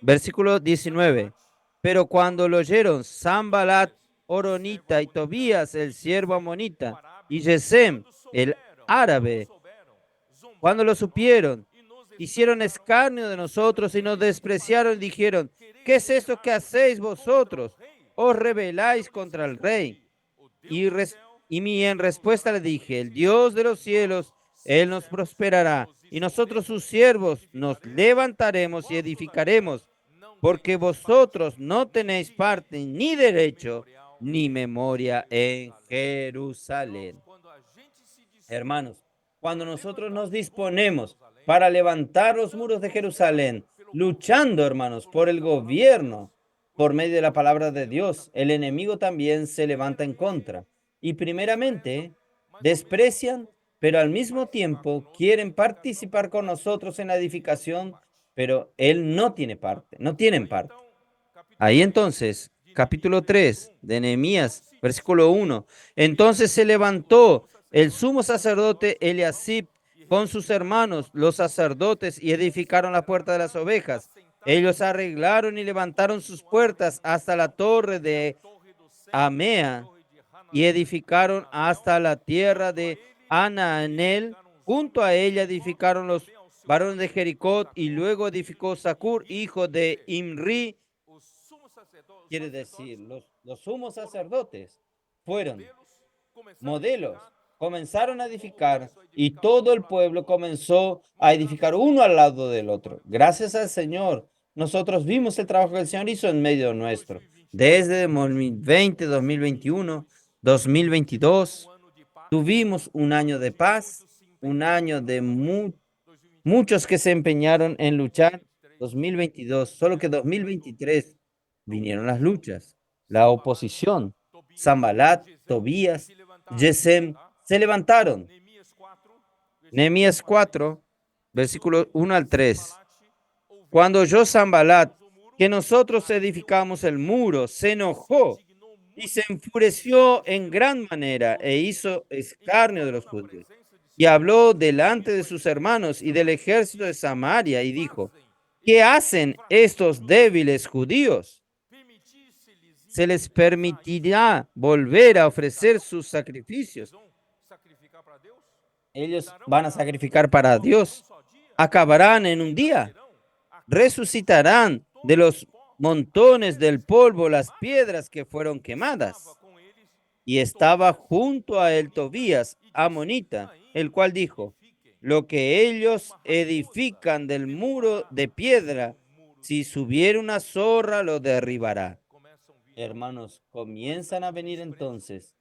versículo 19, pero cuando lo oyeron Sanbalat, Horonita y Tobías, el siervo amonita, y Gesem, el árabe, cuando lo supieron, hicieron escarnio de nosotros y nos despreciaron y dijeron, ¿qué es esto que hacéis vosotros? Os rebeláis contra el rey. En respuesta le dije, el Dios de los cielos, Él nos prosperará y nosotros sus siervos nos levantaremos y edificaremos, porque vosotros no tenéis parte ni derecho ni memoria en Jerusalén. Hermanos, cuando nosotros nos disponemos para levantar los muros de Jerusalén, luchando, hermanos, por el gobierno, por medio de la palabra de Dios, el enemigo también se levanta en contra. Y primeramente, desprecian, pero al mismo tiempo quieren participar con nosotros en la edificación, pero él no tiene parte, no tienen parte. Ahí entonces, capítulo 3 de Nehemías, versículo 1. Entonces se levantó el sumo sacerdote Eliasib con sus hermanos, los sacerdotes, y edificaron la puerta de las ovejas. Ellos arreglaron y levantaron sus puertas hasta la torre de Amea y edificaron hasta la tierra de Anaanel. Junto a ella edificaron los varones de Jericó y luego edificó Sacur, hijo de Imri. Quiere decir, los sumos sacerdotes fueron modelos, comenzaron a edificar y todo el pueblo comenzó a edificar uno al lado del otro. Gracias al Señor, nosotros vimos el trabajo que el Señor hizo en medio nuestro. Desde 2020, 2021, 2022, tuvimos un año de paz, un año de muchos que se empeñaron en luchar. 2022, solo que 2023 vinieron las luchas, la oposición. Sanbalat, Tobías, Gesem se levantaron. Nehemías 4, versículos 1 al 3. Cuando oyó Sanbalat que nosotros edificamos el muro, se enojó y se enfureció en gran manera e hizo escarnio de los judíos. Y habló delante de sus hermanos y del ejército de Samaria y dijo, ¿qué hacen estos débiles judíos? ¿Se les permitirá volver a ofrecer sus sacrificios? Ellos van a sacrificar para Dios. Acabarán en un día. Resucitarán de los montones del polvo las piedras que fueron quemadas. Y estaba junto a él Tobías, amonita, el cual dijo, lo que ellos edifican del muro de piedra, si subiera una zorra lo derribará. Hermanos, comienzan a venir entonces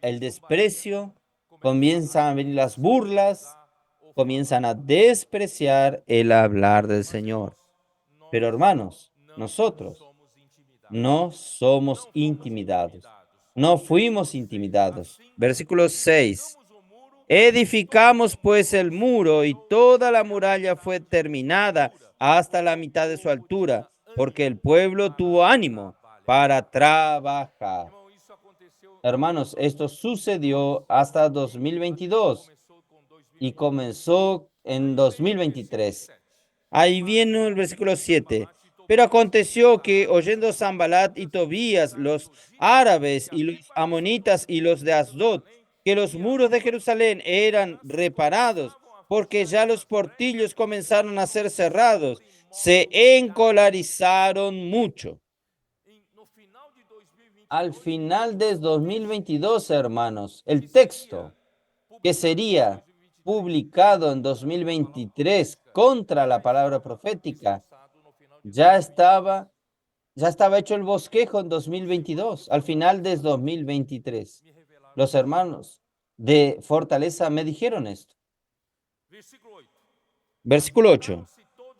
el desprecio, comienzan a venir las burlas, comienzan a despreciar el hablar del Señor. Pero hermanos, nosotros no somos intimidados. No fuimos intimidados. Versículo 6. Edificamos pues el muro y toda la muralla fue terminada hasta la mitad de su altura, porque el pueblo tuvo ánimo para trabajar. Hermanos, esto sucedió hasta 2022 y comenzó en 2023. Ahí viene el versículo 7. Pero aconteció que oyendo Sanbalat y Tobías, los árabes y los amonitas y los de Asdod, que los muros de Jerusalén eran reparados, porque ya los portillos comenzaron a ser cerrados, se encolarizaron mucho. Al final de 2022, hermanos, el texto que sería publicado en 2023 contra la palabra profética, ya estaba hecho el bosquejo en 2022, al final de 2023. Los hermanos de Fortaleza me dijeron esto. Versículo 8.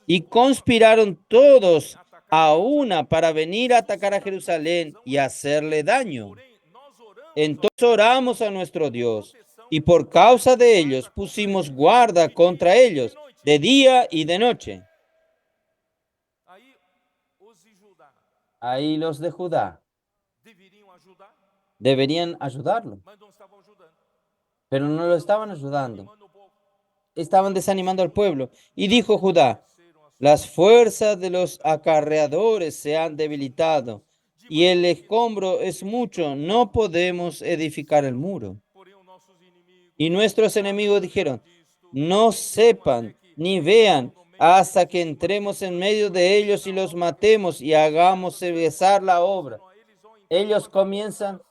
Y conspiraron todos a una para venir a atacar a Jerusalén y hacerle daño. Entonces oramos a nuestro Dios y por causa de ellos pusimos guarda contra ellos de día y de noche. Ahí los de Judá deberían ayudarlo, pero no lo estaban ayudando. estaban desanimando al pueblo. Y dijo Judá: las fuerzas de los acarreadores se han debilitado y el escombro es mucho, no podemos edificar el muro. Y nuestros enemigos dijeron: no sepan ni vean hasta que entremos en medio de ellos y los matemos y hagamos cesar la obra. Ellos comienzan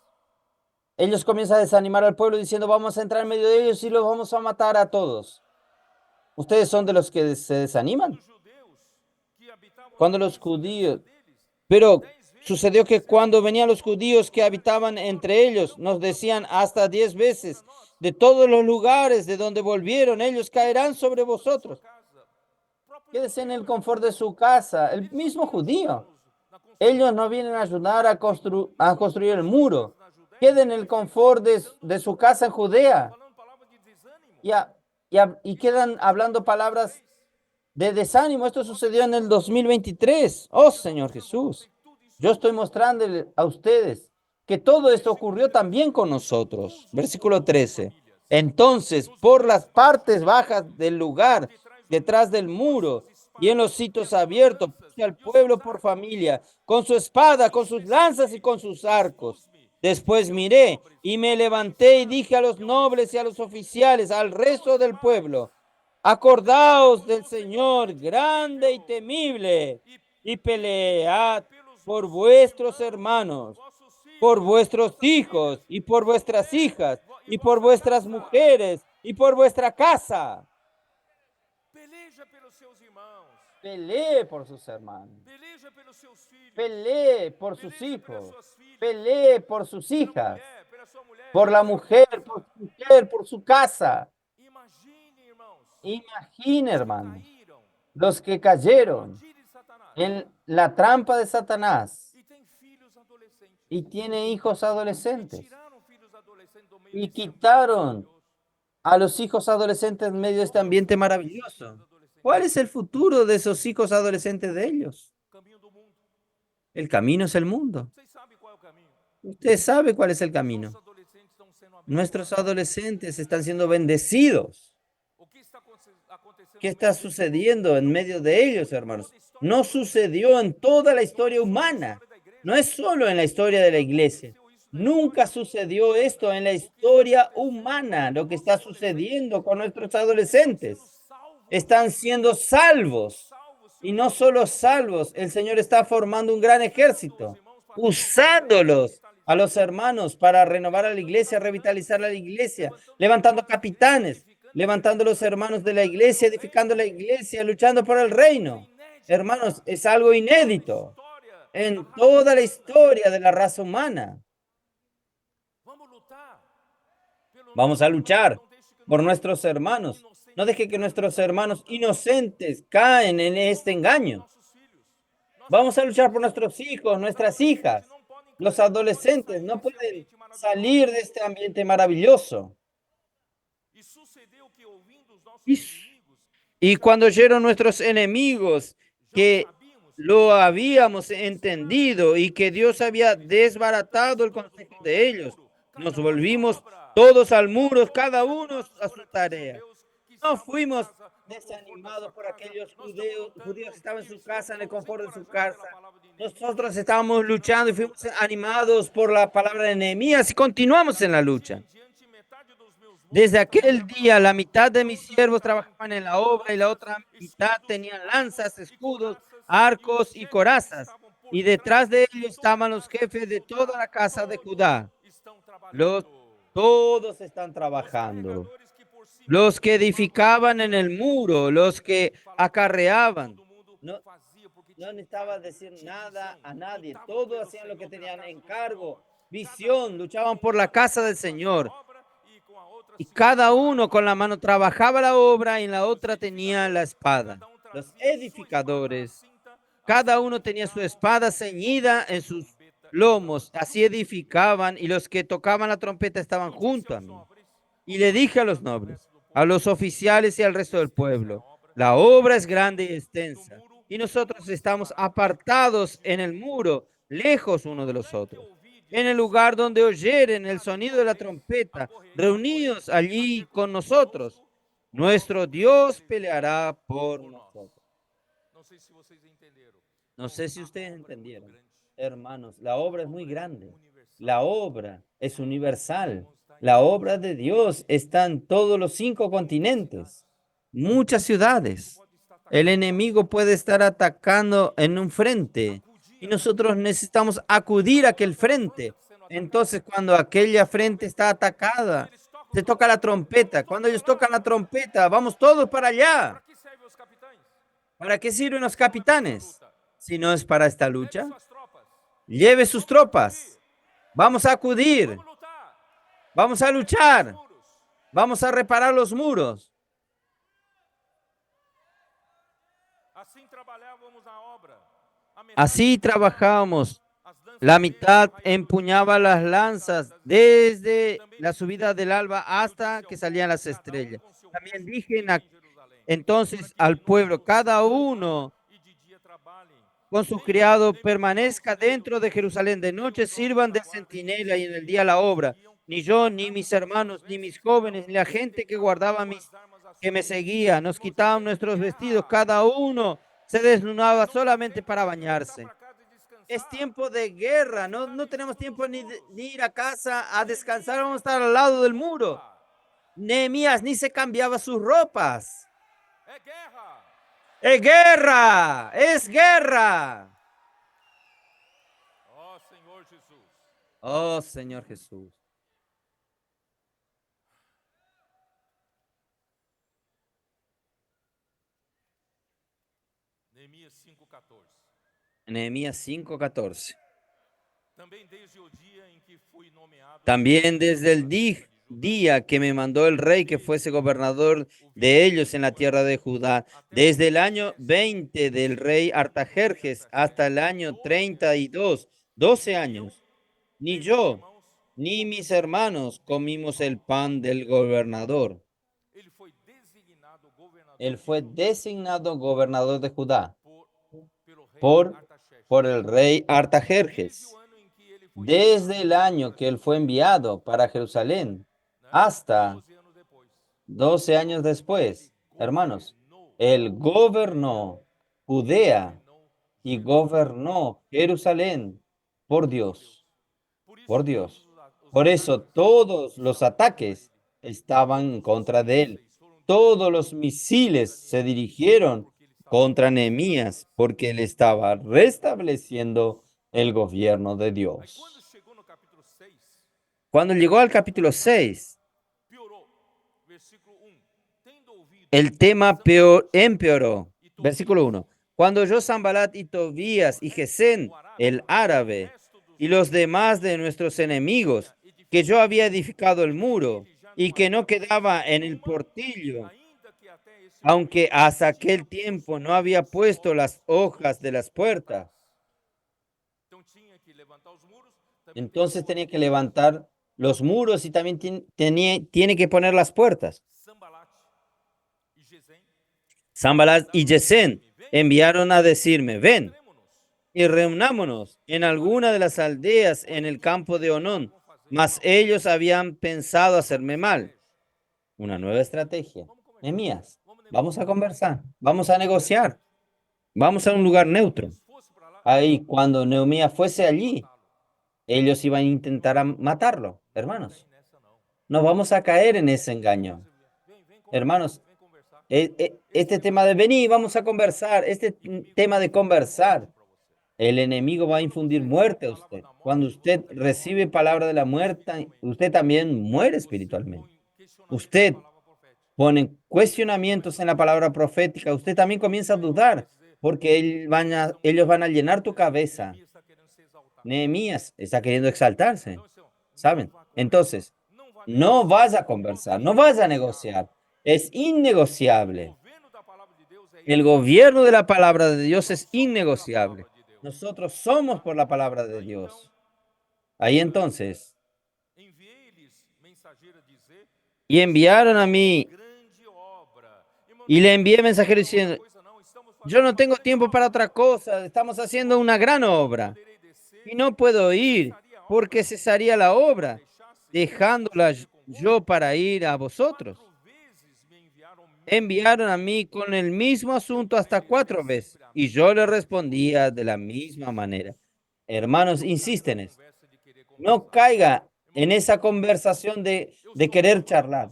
a desanimar al pueblo diciendo: vamos a entrar en medio de ellos y los vamos a matar a todos. ¿Ustedes son de los que se desaniman? Cuando los judíos... Pero sucedió que cuando venían los judíos que habitaban entre ellos, nos decían hasta 10 veces: de todos los lugares de donde volvieron, ellos caerán sobre vosotros. Quédese en el confort de su casa, el mismo judío. Ellos no vienen a ayudar a construir el muro. Queden en el confort de su casa en Judea. Y quedan hablando palabras de desánimo. Esto sucedió en el 2023. Oh, Señor Jesús. Yo estoy mostrándole a ustedes que todo esto ocurrió también con nosotros. Versículo 13. Entonces, por las partes bajas del lugar, detrás del muro y en los sitios abiertos, puse al pueblo por familia, con su espada, con sus lanzas y con sus arcos. Después miré y me levanté y dije a los nobles y a los oficiales, al resto del pueblo: acordaos del Señor grande y temible, y pelead por vuestros hermanos, por vuestros hijos y por vuestras hijas, y por vuestras mujeres y por vuestra casa. Pelee por sus hermanos. Pelee por sus hijos. Pelee por sus hijas. Por la mujer, por su casa. Imagine, hermanos, los que cayeron en la trampa de Satanás y tiene hijos adolescentes y quitaron a los hijos adolescentes en medio de este ambiente maravilloso. ¿Cuál es el futuro de esos hijos adolescentes de ellos? El camino es el mundo. Usted sabe cuál es el camino. Nuestros adolescentes están siendo bendecidos. ¿Qué está sucediendo en medio de ellos, hermanos? No sucedió en toda la historia humana. No es solo en la historia de la iglesia. Nunca sucedió esto en la historia humana, lo que está sucediendo con nuestros adolescentes. Están siendo salvos. Y no solo salvos, el Señor está formando un gran ejército, usándolos a los hermanos para renovar a la iglesia, revitalizar a la iglesia, levantando capitanes, levantando los hermanos de la iglesia, edificando la iglesia, luchando por el reino. Hermanos, es algo inédito en toda la historia de la raza humana. Vamos a luchar por nuestros hermanos. No deje que nuestros hermanos inocentes caen en este engaño. Vamos a luchar por nuestros hijos, nuestras hijas. Los adolescentes no pueden salir de este ambiente maravilloso. Y cuando oyeron nuestros enemigos que lo habíamos entendido y que Dios había desbaratado el consejo de ellos, nos volvimos todos al muro, cada uno a su tarea. No fuimos desanimados por aquellos judíos que estaban en su casa, en el confort de su casa. Nosotros estábamos luchando y fuimos animados por la palabra de Nehemías y continuamos en la lucha. Desde aquel día, la mitad de mis siervos trabajaban en la obra y la otra mitad tenían lanzas, escudos, arcos y corazas. Y detrás de ellos estaban los jefes de toda la casa de Judá. Todos están trabajando. Los que edificaban en el muro, los que acarreaban. No necesitaba decir nada a nadie. Todos hacían lo que tenían encargo, visión, luchaban por la casa del Señor. Y cada uno con la mano trabajaba la obra y en la otra tenía la espada. Los edificadores, cada uno tenía su espada ceñida en sus lomos. Así edificaban y los que tocaban la trompeta estaban junto a mí. Y le dije a los nobles, a los oficiales y al resto del pueblo: la obra es grande y extensa, y nosotros estamos apartados en el muro, lejos uno de los otros. En el lugar donde oyeren el sonido de la trompeta, reunidos allí con nosotros. Nuestro Dios peleará por nosotros. No sé si ustedes entendieron. Hermanos, la obra es muy grande. La obra es universal. La obra de Dios está en todos los 5 continentes, muchas ciudades. El enemigo puede estar atacando en un frente y nosotros necesitamos acudir a aquel frente. Entonces, cuando aquella frente está atacada, se toca la trompeta. Cuando ellos tocan la trompeta, vamos todos para allá. ¿Para qué sirven los capitanes? Si no es para esta lucha, lleve sus tropas. Vamos a acudir. Vamos a luchar. Vamos a reparar los muros. Así trabajábamos. La mitad empuñaba las lanzas desde la subida del alba hasta que salían las estrellas. También dije entonces al pueblo, cada uno con su criado permanezca dentro de Jerusalén. De noche sirvan de centinela y en el día la obra. Ni yo, ni mis hermanos, ni mis jóvenes, ni la gente que guardaba que me seguía, nos quitaban nuestros vestidos. Cada uno se desnudaba solamente para bañarse. Es tiempo de guerra. No tenemos tiempo ni ir a casa a descansar. Vamos a estar al lado del muro. Nehemías ni se cambiaba sus ropas. ¡Es guerra! ¡Es guerra! Oh, Señor Jesús. Nehemías 5:14. También desde el día que me mandó el rey que fuese gobernador de ellos en la tierra de Judá, desde el año 20 del rey Artajerjes hasta el año 32, 12 años, ni yo ni mis hermanos comimos el pan del gobernador. Él fue designado gobernador de Judá por el rey Artajerjes. Desde el año que él fue enviado para Jerusalén hasta 12 años después, hermanos, él gobernó Judea y gobernó Jerusalén por Dios, por Dios. Por eso todos los ataques estaban en contra de él. Todos los misiles se dirigieron contra Nehemías porque él estaba restableciendo el gobierno de Dios. Cuando llegó al capítulo 6, el tema empeoró. Versículo 1. Cuando yo, Sanbalat y Tobías y Gesén, el árabe, y los demás de nuestros enemigos, que yo había edificado el muro y que no quedaba en el portillo, aunque hasta aquel tiempo no había puesto las hojas de las puertas. Entonces tenía que levantar los muros y también tiene que poner las puertas. Sanbalat y Gesén enviaron a decirme, ven y reunámonos en alguna de las aldeas en el campo de Onón, mas ellos habían pensado hacerme mal. Una nueva estrategia. Nehemías, vamos a conversar, vamos a negociar, vamos a un lugar neutro. Ahí, cuando Nehemías fuese allí, ellos iban a intentar matarlo, hermanos. No vamos a caer en ese engaño. Hermanos, este tema de venir, vamos a conversar, este tema de conversar, el enemigo va a infundir muerte a usted. Cuando usted recibe palabra de la muerte, usted también muere espiritualmente. Usted pone cuestionamientos en la palabra profética, usted también comienza a dudar, porque ellos van a llenar tu cabeza. Nehemías está queriendo exaltarse, ¿saben? Entonces, no vas a conversar, no vas a negociar. Es innegociable. El gobierno de la palabra de Dios es innegociable. Nosotros somos por la palabra de Dios. Ahí entonces, y enviaron a mí, y le envié mensajero diciendo, yo no tengo tiempo para otra cosa, estamos haciendo una gran obra, y no puedo ir, porque cesaría la obra, dejándola yo para ir a vosotros. enviaron a mí con el mismo asunto hasta 4 veces, y yo le respondía de la misma manera. Hermanos, insisten en eso. No caiga en esa conversación de querer charlar.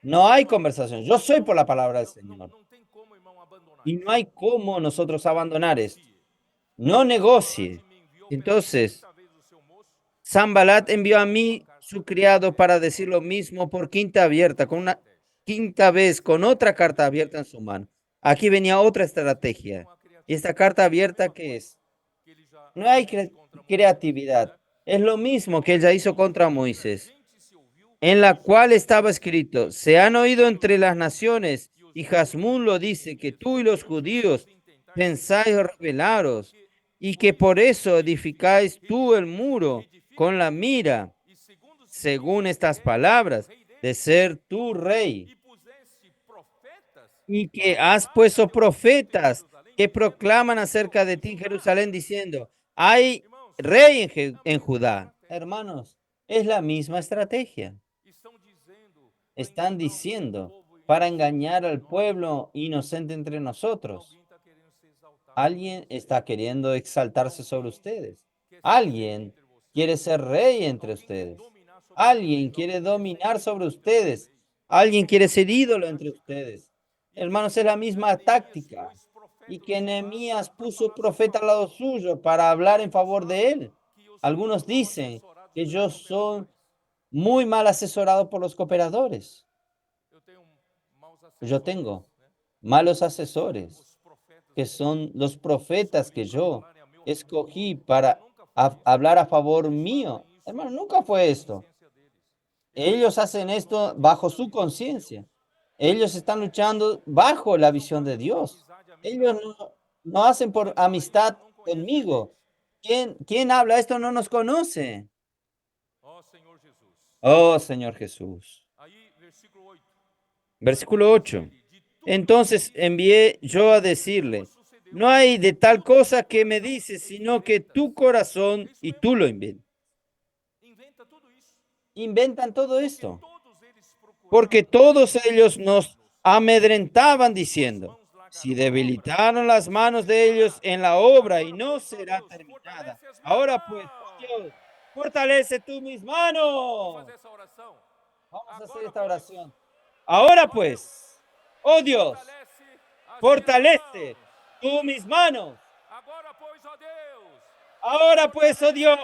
No hay conversación. Yo soy por la palabra del Señor. Y no hay cómo nosotros abandonar esto. No negocie. Entonces, Sanbalat envió a mí, su criado, para decir lo mismo por quinta abierta, con una quinta vez, con otra carta abierta en su mano. Aquí venía otra estrategia. ¿Y esta carta abierta qué es? No hay creatividad. Es lo mismo que él ya hizo contra Moisés, en la cual estaba escrito: se han oído entre las naciones, y Jasmún lo dice, que tú y los judíos pensáis rebelaros, y que por eso edificáis tú el muro con la mira, según estas palabras, de ser tu rey, y que has puesto profetas que proclaman acerca de ti en Jerusalén, diciendo: hay rey en Judá. Hermanos, es la misma estrategia. Están diciendo para engañar al pueblo inocente entre nosotros. Alguien está queriendo exaltarse sobre ustedes. Alguien quiere ser rey entre ustedes. Alguien quiere dominar sobre ustedes. Alguien quiere ser ídolo entre ustedes. Hermanos, es la misma táctica. Y que Nehemías puso profeta al lado suyo para hablar en favor de él. Algunos dicen que yo soy muy mal asesorado por los cooperadores. Yo tengo malos asesores, que son los profetas que yo escogí para hablar a favor mío. Hermano, nunca fue esto. Ellos hacen esto bajo su conciencia. Ellos están luchando bajo la visión de Dios. Ellos no hacen por amistad conmigo. ¿Quién habla esto? No nos conoce. Oh, Señor Jesús. Versículo 8. Entonces envié yo a decirle: no hay de tal cosa que me dices, sino que tu corazón y tú lo inventas. Inventan todo esto, porque todos ellos nos amedrentaban diciendo: si debilitaron las manos de ellos en la obra y no será terminada. Ahora pues, oh Dios, fortalece tú mis manos. Vamos a hacer esta oración. Ahora pues, oh Dios, fortalece tú mis manos. Ahora pues, oh Dios,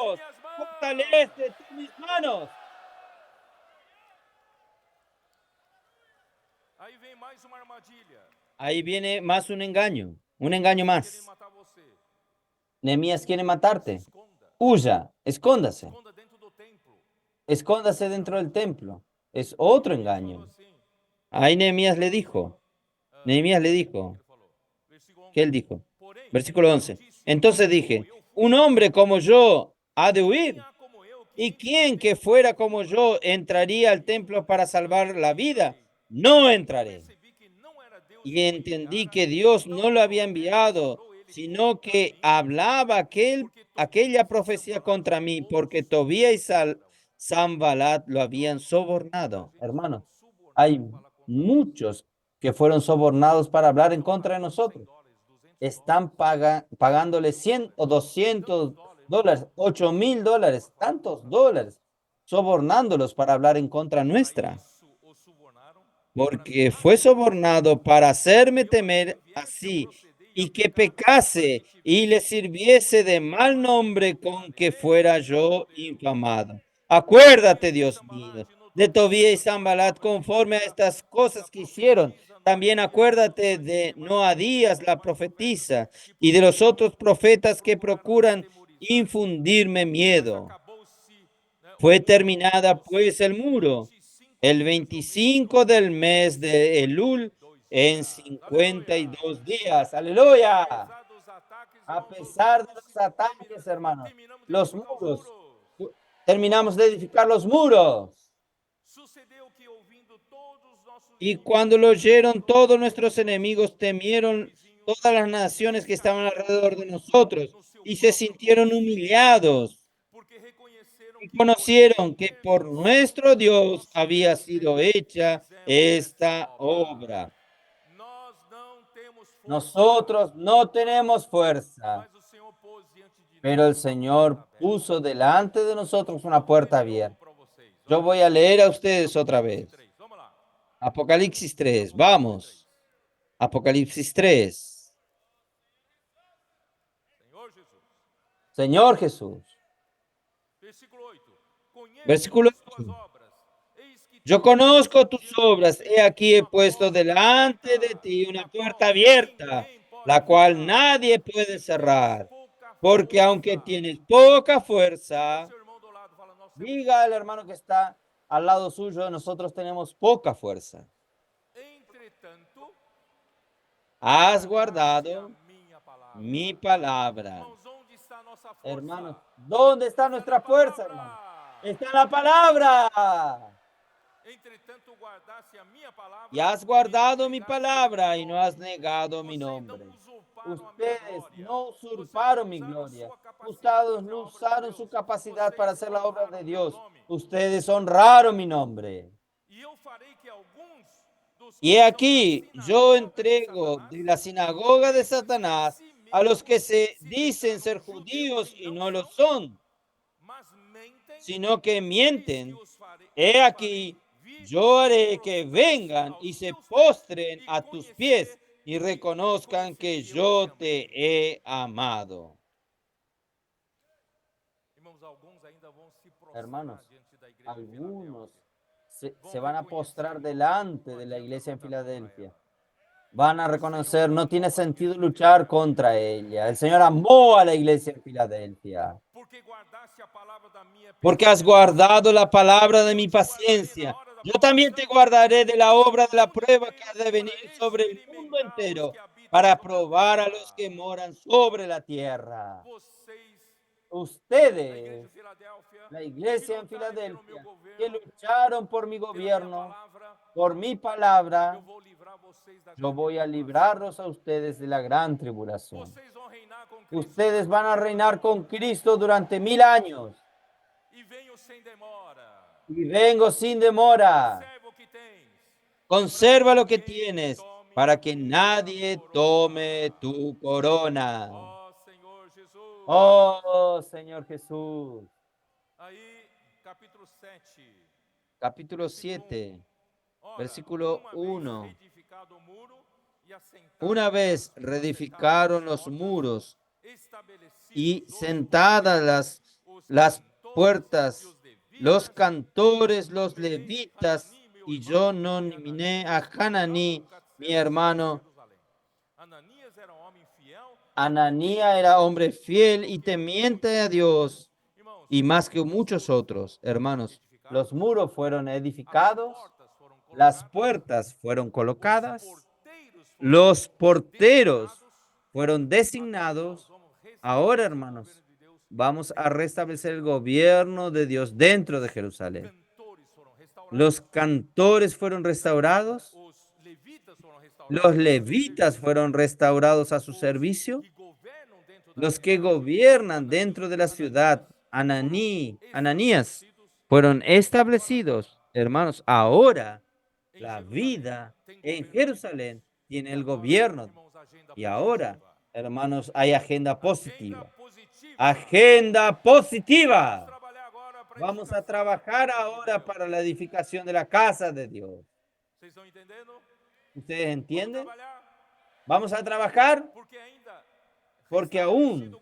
fortalece tú mis manos. Ahí viene más un engaño más. Nehemías quiere matarte. Huya, escóndase. Escóndase dentro del templo. Es otro engaño. Ahí Nehemías le dijo, ¿qué él dijo? Versículo 11. Entonces dije: un hombre como yo ha de huir. ¿Y quién que fuera como yo entraría al templo para salvar la vida? No entraré. Y entendí que Dios no lo había enviado, sino que hablaba aquella profecía contra mí, porque Tobía y Sanbalat lo habían sobornado. Hermanos, hay muchos que fueron sobornados para hablar en contra de nosotros. Están pagándole 100 o $200, $8,000, tantos dólares, sobornándolos para hablar en contra nuestra, porque fue sobornado para hacerme temer así, y que pecase y le sirviese de mal nombre con que fuera yo infamado. Acuérdate, Dios mío, de Tobía y Sanbalat conforme a estas cosas que hicieron. También acuérdate de Noadías la profetisa y de los otros profetas que procuran infundirme miedo. Fue terminada pues el muro el 25 del mes de Elul en 52 días. Aleluya. A pesar de los ataques, hermanos, los muros, terminamos de edificar los muros. Y cuando lo oyeron todos nuestros enemigos, temieron todas las naciones que estaban alrededor de nosotros y se sintieron humillados y conocieron que por nuestro Dios había sido hecha esta obra. Nosotros no tenemos fuerza, pero el Señor puso delante de nosotros una puerta abierta. Yo voy a leer a ustedes otra vez. Apocalipsis 3, vamos. Apocalipsis 3. Señor Jesús. Versículo 8. Yo conozco tus obras, he aquí he puesto delante de ti una puerta abierta, la cual nadie puede cerrar, porque aunque tienes poca fuerza, diga al hermano que está al lado suyo, nosotros tenemos poca fuerza. Has guardado mi palabra. Hermanos, ¿dónde está nuestra fuerza, hermano? Está en la palabra. Y has guardado mi palabra y no has negado mi nombre. Ustedes no usurparon mi gloria. Ustedes no usaron su capacidad para hacer la obra de Dios. Ustedes honraron mi nombre. Y aquí yo entrego de la sinagoga de Satanás a los que se dicen ser judíos y no lo son, sino que mienten. He aquí, yo haré que vengan y se postren a tus pies y reconozcan que yo te he amado. Hermanos, algunos se van a postrar delante de la iglesia en Filadelfia. Van a reconocer, no tiene sentido luchar contra ella. El Señor amó a la iglesia en Filadelfia. Porque has guardado la palabra de mi paciencia. Yo también te guardaré de la obra de la prueba que ha de venir sobre el mundo entero para probar a los que moran sobre la tierra. Ustedes, la iglesia en Filadelfia, que lucharon por mi gobierno, por mi palabra, yo voy a librarlos a ustedes de la gran tribulación. Ustedes van a reinar con Cristo durante 1000 años. Y vengo sin demora. Conserva lo que tienes para que nadie tome tu corona. Oh, Señor Jesús. Capítulo 7, versículo 1. Una vez reedificaron los muros y sentadas las puertas, los cantores, los levitas, y yo nominé a Hananí, mi hermano. Ananías era hombre fiel y temiente a Dios, y más que muchos otros, hermanos. Los muros fueron edificados, las puertas fueron colocadas, los porteros fueron designados. Ahora, hermanos, vamos a restablecer el gobierno de Dios dentro de Jerusalén. Los cantores fueron restaurados, los levitas fueron restaurados a su servicio, los que gobiernan dentro de la ciudad, Ananías, fueron establecidos. Hermanos, ahora la vida en Jerusalén tiene el gobierno. Y ahora, hermanos, hay agenda positiva. Agenda positiva. Vamos a trabajar ahora para la edificación de la casa de Dios. ¿Ustedes entienden? Vamos a trabajar porque aún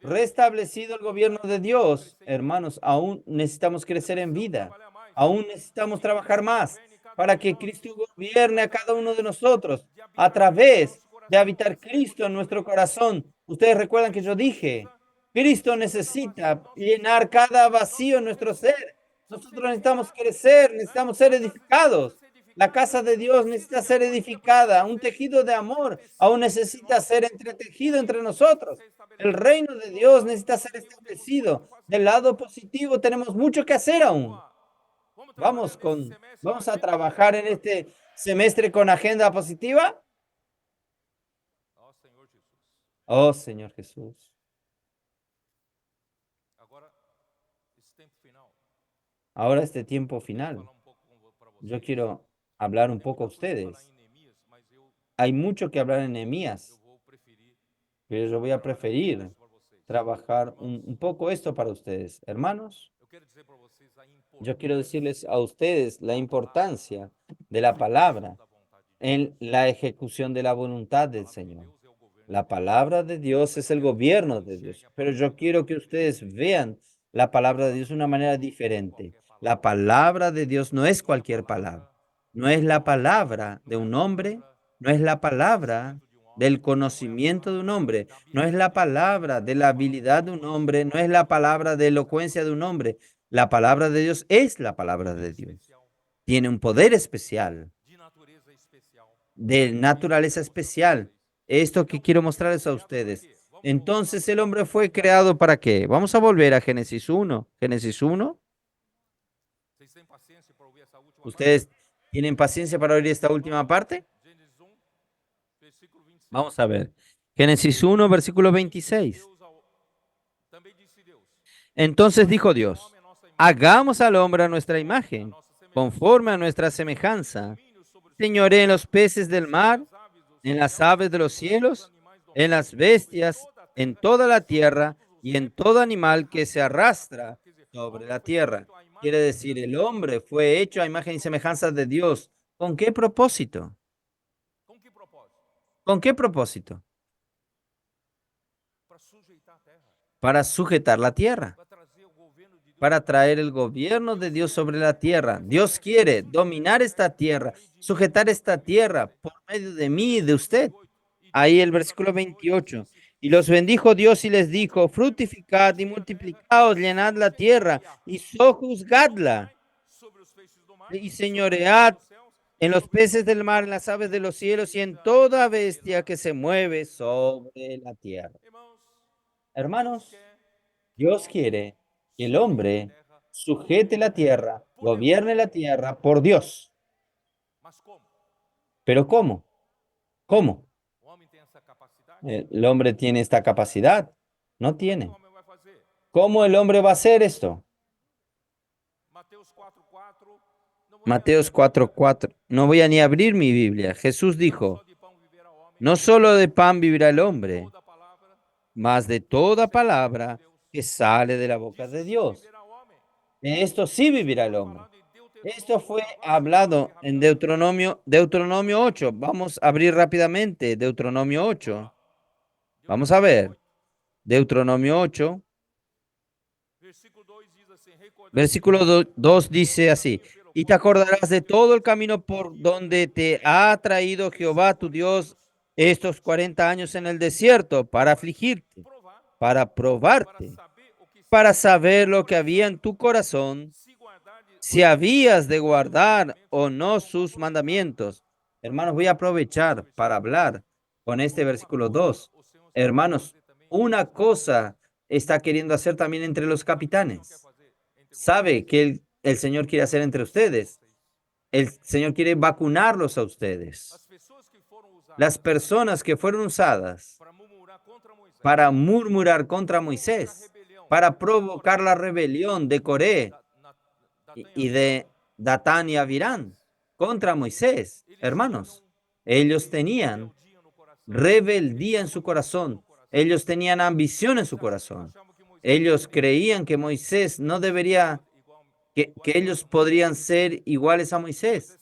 restablecido el gobierno de Dios, hermanos, aún necesitamos crecer en vida. Aún necesitamos trabajar más para que Cristo gobierne a cada uno de nosotros a través de habitar Cristo en nuestro corazón. Ustedes recuerdan que yo dije, Cristo necesita llenar cada vacío en nuestro ser. Nosotros necesitamos crecer, necesitamos ser edificados. La casa de Dios necesita ser edificada. Un tejido de amor aún necesita ser entretejido entre nosotros. El reino de Dios necesita ser establecido. Del lado positivo tenemos mucho que hacer aún. Vamos a trabajar en este semestre con agenda positiva. Oh, Señor Jesús. Ahora este tiempo final. Yo quiero hablar un poco a ustedes. Hay mucho que hablar en Nehemías, pero yo voy a preferir trabajar un poco esto para ustedes. Hermanos, yo quiero decirles a ustedes la importancia de la palabra en la ejecución de la voluntad del Señor. La palabra de Dios es el gobierno de Dios, pero yo quiero que ustedes vean la palabra de Dios de una manera diferente. La palabra de Dios no es cualquier palabra, no es la palabra de un hombre, no es la palabra del conocimiento de un hombre, no es la palabra de la habilidad de un hombre, no es la palabra de elocuencia de un hombre. La palabra de Dios es la palabra de Dios. Tiene un poder especial, de naturaleza especial. Esto que quiero mostrarles a ustedes. Entonces el hombre fue creado ¿para qué? Vamos a volver a Génesis 1. Génesis 1. ¿Ustedes tienen paciencia para oír esta última parte? Vamos a ver. Génesis 1, versículo 26. Entonces dijo Dios, hagamos al hombre a nuestra imagen, conforme a nuestra semejanza. Señoré en los peces del mar, en las aves de los cielos, en las bestias, en toda la tierra y en todo animal que se arrastra sobre la tierra. Quiere decir, el hombre fue hecho a imagen y semejanza de Dios. ¿Con qué propósito? ¿Con qué propósito? Para sujetar la tierra, para traer el gobierno de Dios sobre la tierra. Dios quiere dominar esta tierra, sujetar esta tierra por medio de mí y de usted. Ahí el versículo 28. Y los bendijo Dios y les dijo, fructificad y multiplicaos, llenad la tierra y sojuzgadla y señoread en los peces del mar, en las aves de los cielos y en toda bestia que se mueve sobre la tierra. Hermanos, Dios quiere que el hombre sujete la tierra, gobierne la tierra por Dios. ¿Pero cómo? ¿Cómo? El hombre tiene esta capacidad. No tiene. ¿Cómo el hombre va a hacer esto? Mateos 4:4. No voy a ni abrir mi Biblia. Jesús dijo, no solo de pan vivirá el hombre, mas de toda palabra que sale de la boca de Dios. De esto sí vivirá el hombre. Esto fue hablado en Deuteronomio 8. Vamos a abrir rápidamente Deuteronomio 8. Vamos a ver. Deuteronomio 8. Versículo 2 dice así, y te acordarás de todo el camino por donde te ha traído Jehová tu Dios estos 40 años en el desierto para afligirte, para probarte, para saber lo que había en tu corazón, si habías de guardar o no sus mandamientos. Hermanos, voy a aprovechar para hablar con este versículo 2. Hermanos, una cosa está queriendo hacer también entre los capitanes. Sabe que el Señor quiere hacer entre ustedes. El Señor quiere vacunarlos a ustedes. Las personas que fueron usadas para murmurar contra Moisés, para provocar la rebelión de Coré y de Datán y Avirán contra Moisés, hermanos, ellos tenían rebeldía en su corazón. Ellos tenían ambición en su corazón. Ellos creían que Moisés no debería, que ellos podrían ser iguales a Moisés.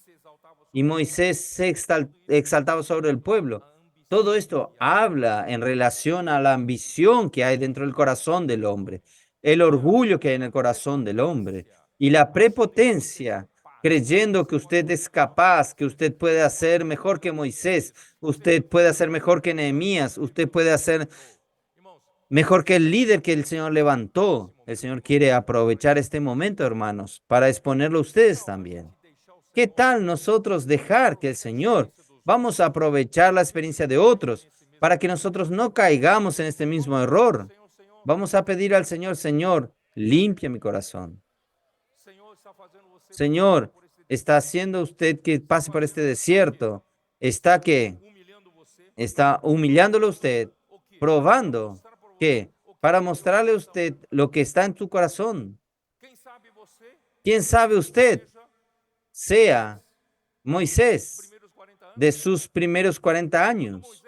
Y Moisés se exaltaba sobre el pueblo. Todo esto habla en relación a la ambición que hay dentro del corazón del hombre, el orgullo que hay en el corazón del hombre y la prepotencia, creyendo que usted es capaz, que usted puede hacer mejor que Moisés, usted puede hacer mejor que Nehemías, usted puede hacer mejor que el líder que el Señor levantó. El Señor quiere aprovechar este momento, hermanos, para exponerlo a ustedes también. ¿Qué tal nosotros dejar que el Señor, vamos a aprovechar la experiencia de otros para que nosotros no caigamos en este mismo error? Vamos a pedir al Señor, Señor, limpia mi corazón. Señor, está haciendo usted que pase por este desierto. Está humillándolo a usted, probando que para mostrarle a usted lo que está en su corazón. ¿Quién sabe usted sea Moisés de sus primeros 40 años.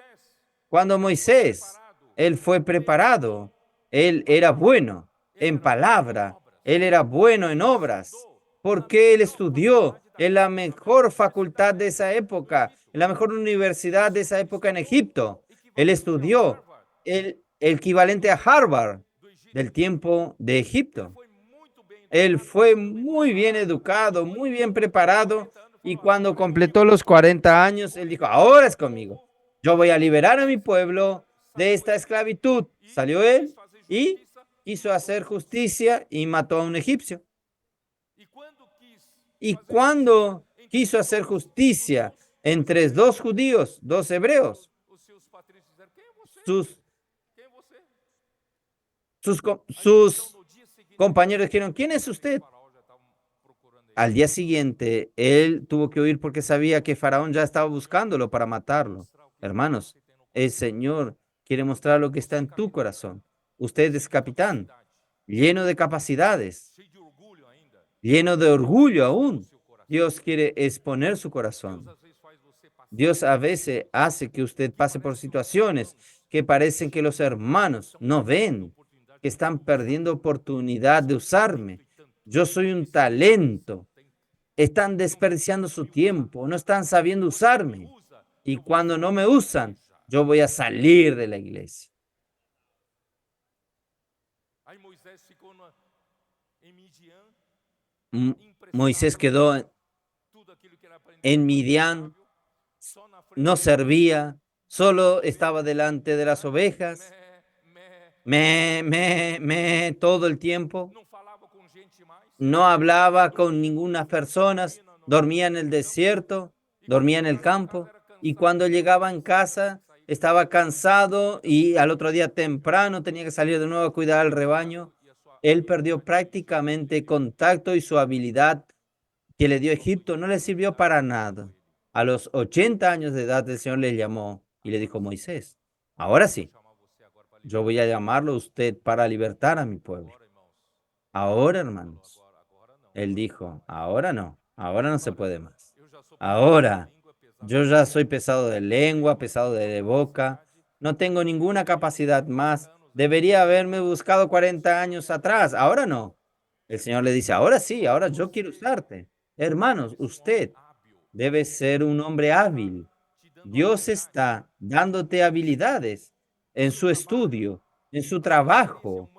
Cuando Moisés, él fue preparado, él era bueno en palabra, él era bueno en obras, porque él estudió en la mejor facultad de esa época, en la mejor universidad de esa época en Egipto. Él estudió el equivalente a Harvard del tiempo de Egipto. Él fue muy bien educado, muy bien preparado, y cuando completó los 40 años, él dijo, ahora es conmigo. Yo voy a liberar a mi pueblo de esta esclavitud. Salió él y quiso hacer justicia y mató a un egipcio. Y cuando quiso hacer justicia entre dos judíos, dos hebreos, sus, sus compañeros dijeron, ¿quién es usted? Al día siguiente, él tuvo que huir porque sabía que Faraón ya estaba buscándolo para matarlo. Hermanos, el Señor quiere mostrar lo que está en tu corazón. Usted es capitán, lleno de capacidades, lleno de orgullo aún. Dios quiere exponer su corazón. Dios a veces hace que usted pase por situaciones que parecen que los hermanos no ven, que están perdiendo oportunidad de usarme. Yo soy un talento. Están desperdiciando su tiempo, no están sabiendo usarme. Y cuando no me usan, yo voy a salir de la iglesia. Moisés quedó en Midian, no servía, solo estaba delante de las ovejas, todo el tiempo. No hablaba con ninguna persona, dormía en el desierto, dormía en el campo, y cuando llegaba en casa estaba cansado y al otro día temprano tenía que salir de nuevo a cuidar al rebaño. Él perdió prácticamente contacto y su habilidad que le dio Egipto no le sirvió para nada. A los 80 años de edad el Señor le llamó y le dijo, Moisés, ahora sí, yo voy a llamarlo a usted para libertar a mi pueblo. Ahora, hermanos. Él dijo, ahora no se puede más. Ahora, yo ya soy pesado de lengua, pesado de boca, no tengo ninguna capacidad más. Debería haberme buscado 40 años atrás, ahora no. El Señor le dice, ahora sí, ahora yo quiero usarte. Hermanos, usted debe ser un hombre hábil. Dios está dándote habilidades en su estudio, en su trabajo,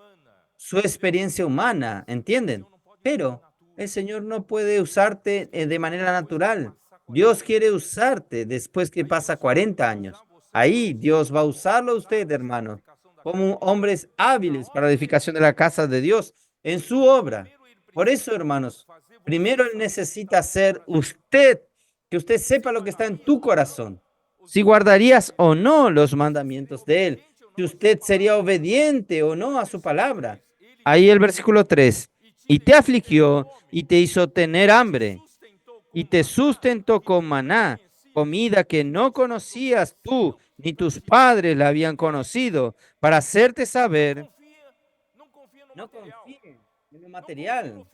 su experiencia humana, ¿entienden? Pero el Señor no puede usarte de manera natural. Dios quiere usarte después que pasa 40 años. Ahí Dios va a usarlo a usted, hermano, como hombres hábiles para la edificación de la casa de Dios en su obra. Por eso, hermanos, primero Él necesita ser usted, que usted sepa lo que está en tu corazón. Si guardarías o no los mandamientos de Él, si usted sería obediente o no a su palabra. Ahí el versículo 3. Y te afligió y te hizo tener hambre y te sustentó con maná, comida que no conocías tú ni tus padres la habían conocido, para hacerte saber. No confíe en lo material,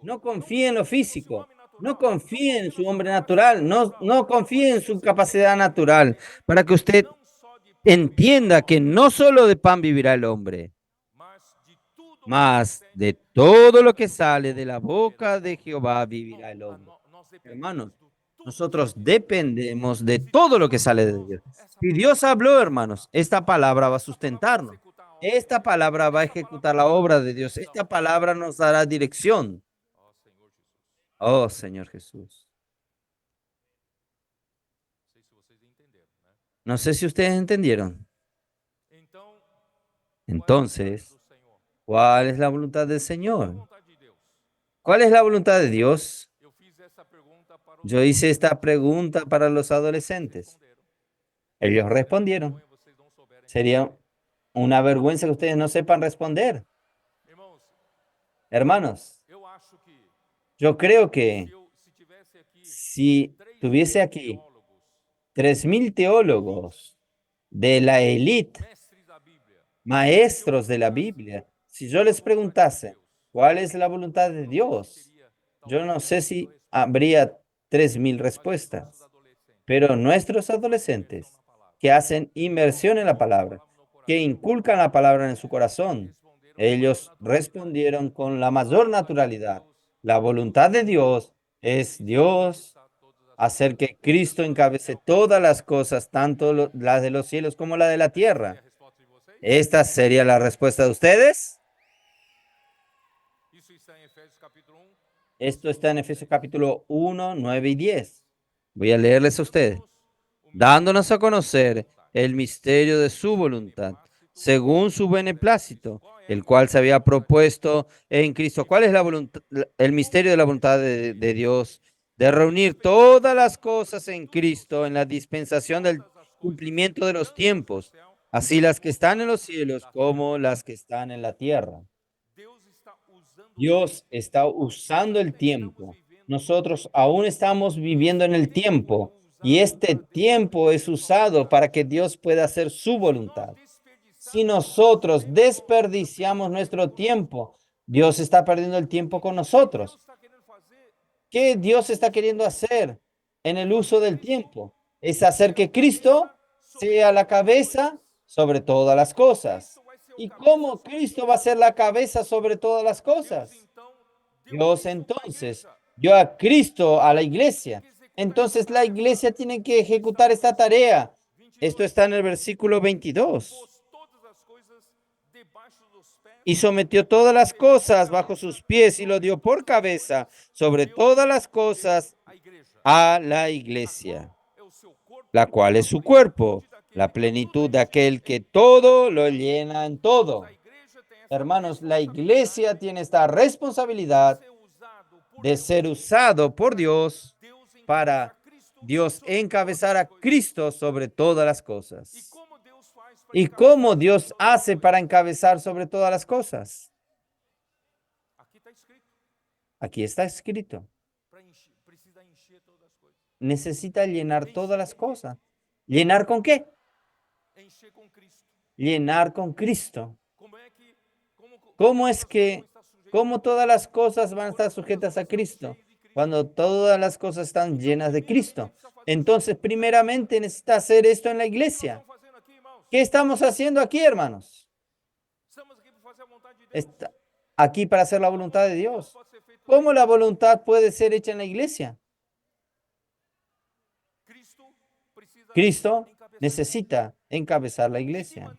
no confíe en lo físico, no confíe en su hombre natural, no confíe en su capacidad natural, para que usted entienda que no solo de pan vivirá el hombre, mas de todo lo que sale de la boca de Jehová vivirá el hombre. Hermanos, nosotros dependemos de todo lo que sale de Dios. Si Dios habló, hermanos, esta palabra va a sustentarnos. Esta palabra va a ejecutar la obra de Dios. Esta palabra nos dará dirección. Oh, Señor Jesús. No sé si ustedes entendieron. Entonces, ¿cuál es la voluntad del Señor? ¿Cuál es la voluntad de Dios? Yo hice esta pregunta para los adolescentes. Ellos respondieron. Sería una vergüenza que ustedes no sepan responder. Hermanos, yo creo que si tuviese aquí 3,000 teólogos de la élite, maestros de la Biblia, si yo les preguntase cuál es la voluntad de Dios, yo no sé si habría 3,000 respuestas. Pero nuestros adolescentes que hacen inmersión en la palabra, que inculcan la palabra en su corazón, ellos respondieron con la mayor naturalidad. La voluntad de Dios es Dios hacer que Cristo encabece todas las cosas, tanto las de los cielos como la de la tierra. ¿Esta sería la respuesta de ustedes? Esto está en Efesios capítulo 1, 9 y 10. Voy a leerles a ustedes. Dándonos a conocer el misterio de su voluntad, según su beneplácito, el cual se había propuesto en Cristo. ¿Cuál es la voluntad, el misterio de la voluntad de Dios? De reunir todas las cosas en Cristo en la dispensación del cumplimiento de los tiempos, así las que están en los cielos como las que están en la tierra. Dios está usando el tiempo. Nosotros aún estamos viviendo en el tiempo y este tiempo es usado para que Dios pueda hacer su voluntad. Si nosotros desperdiciamos nuestro tiempo, Dios está perdiendo el tiempo con nosotros. ¿Qué Dios está queriendo hacer en el uso del tiempo? Es hacer que Cristo sea la cabeza sobre todas las cosas. ¿Y cómo Cristo va a ser la cabeza sobre todas las cosas? Dios entonces dio a Cristo a la iglesia. Entonces la iglesia tiene que ejecutar esta tarea. Esto está en el versículo 22. Y sometió todas las cosas bajo sus pies y lo dio por cabeza sobre todas las cosas a la iglesia, la cual es su cuerpo, la plenitud de aquel que todo lo llena en todo. Hermanos, la iglesia tiene esta responsabilidad de ser usado por Dios para Dios encabezar a Cristo sobre todas las cosas. ¿Y cómo Dios hace para encabezar sobre todas las cosas? Aquí está escrito. Necesita llenar todas las cosas. ¿Llenar con qué? Llenar con Cristo. ¿Cómo todas las cosas van a estar sujetas a Cristo? Cuando todas las cosas están llenas de Cristo. Entonces, primeramente necesita hacer esto en la iglesia. ¿Qué estamos haciendo aquí, hermanos? Está aquí para hacer la voluntad de Dios. ¿Cómo la voluntad puede ser hecha en la iglesia? Cristo necesita encabezar la iglesia.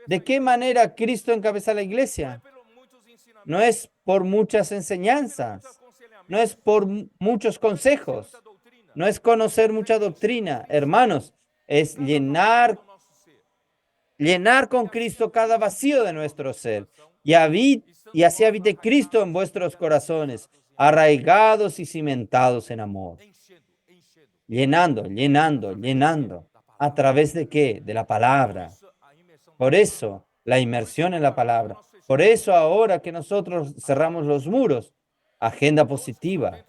¿De qué manera Cristo encabeza la iglesia? No es por muchas enseñanzas, no es por muchos consejos, no es conocer mucha doctrina, hermanos, es llenar con Cristo cada vacío de nuestro ser y así habite Cristo en vuestros corazones, arraigados y cimentados en amor. Llenando. ¿A través de qué? De la palabra. Por eso, la inmersión en la palabra. Por eso, ahora que nosotros cerramos los muros, agenda positiva.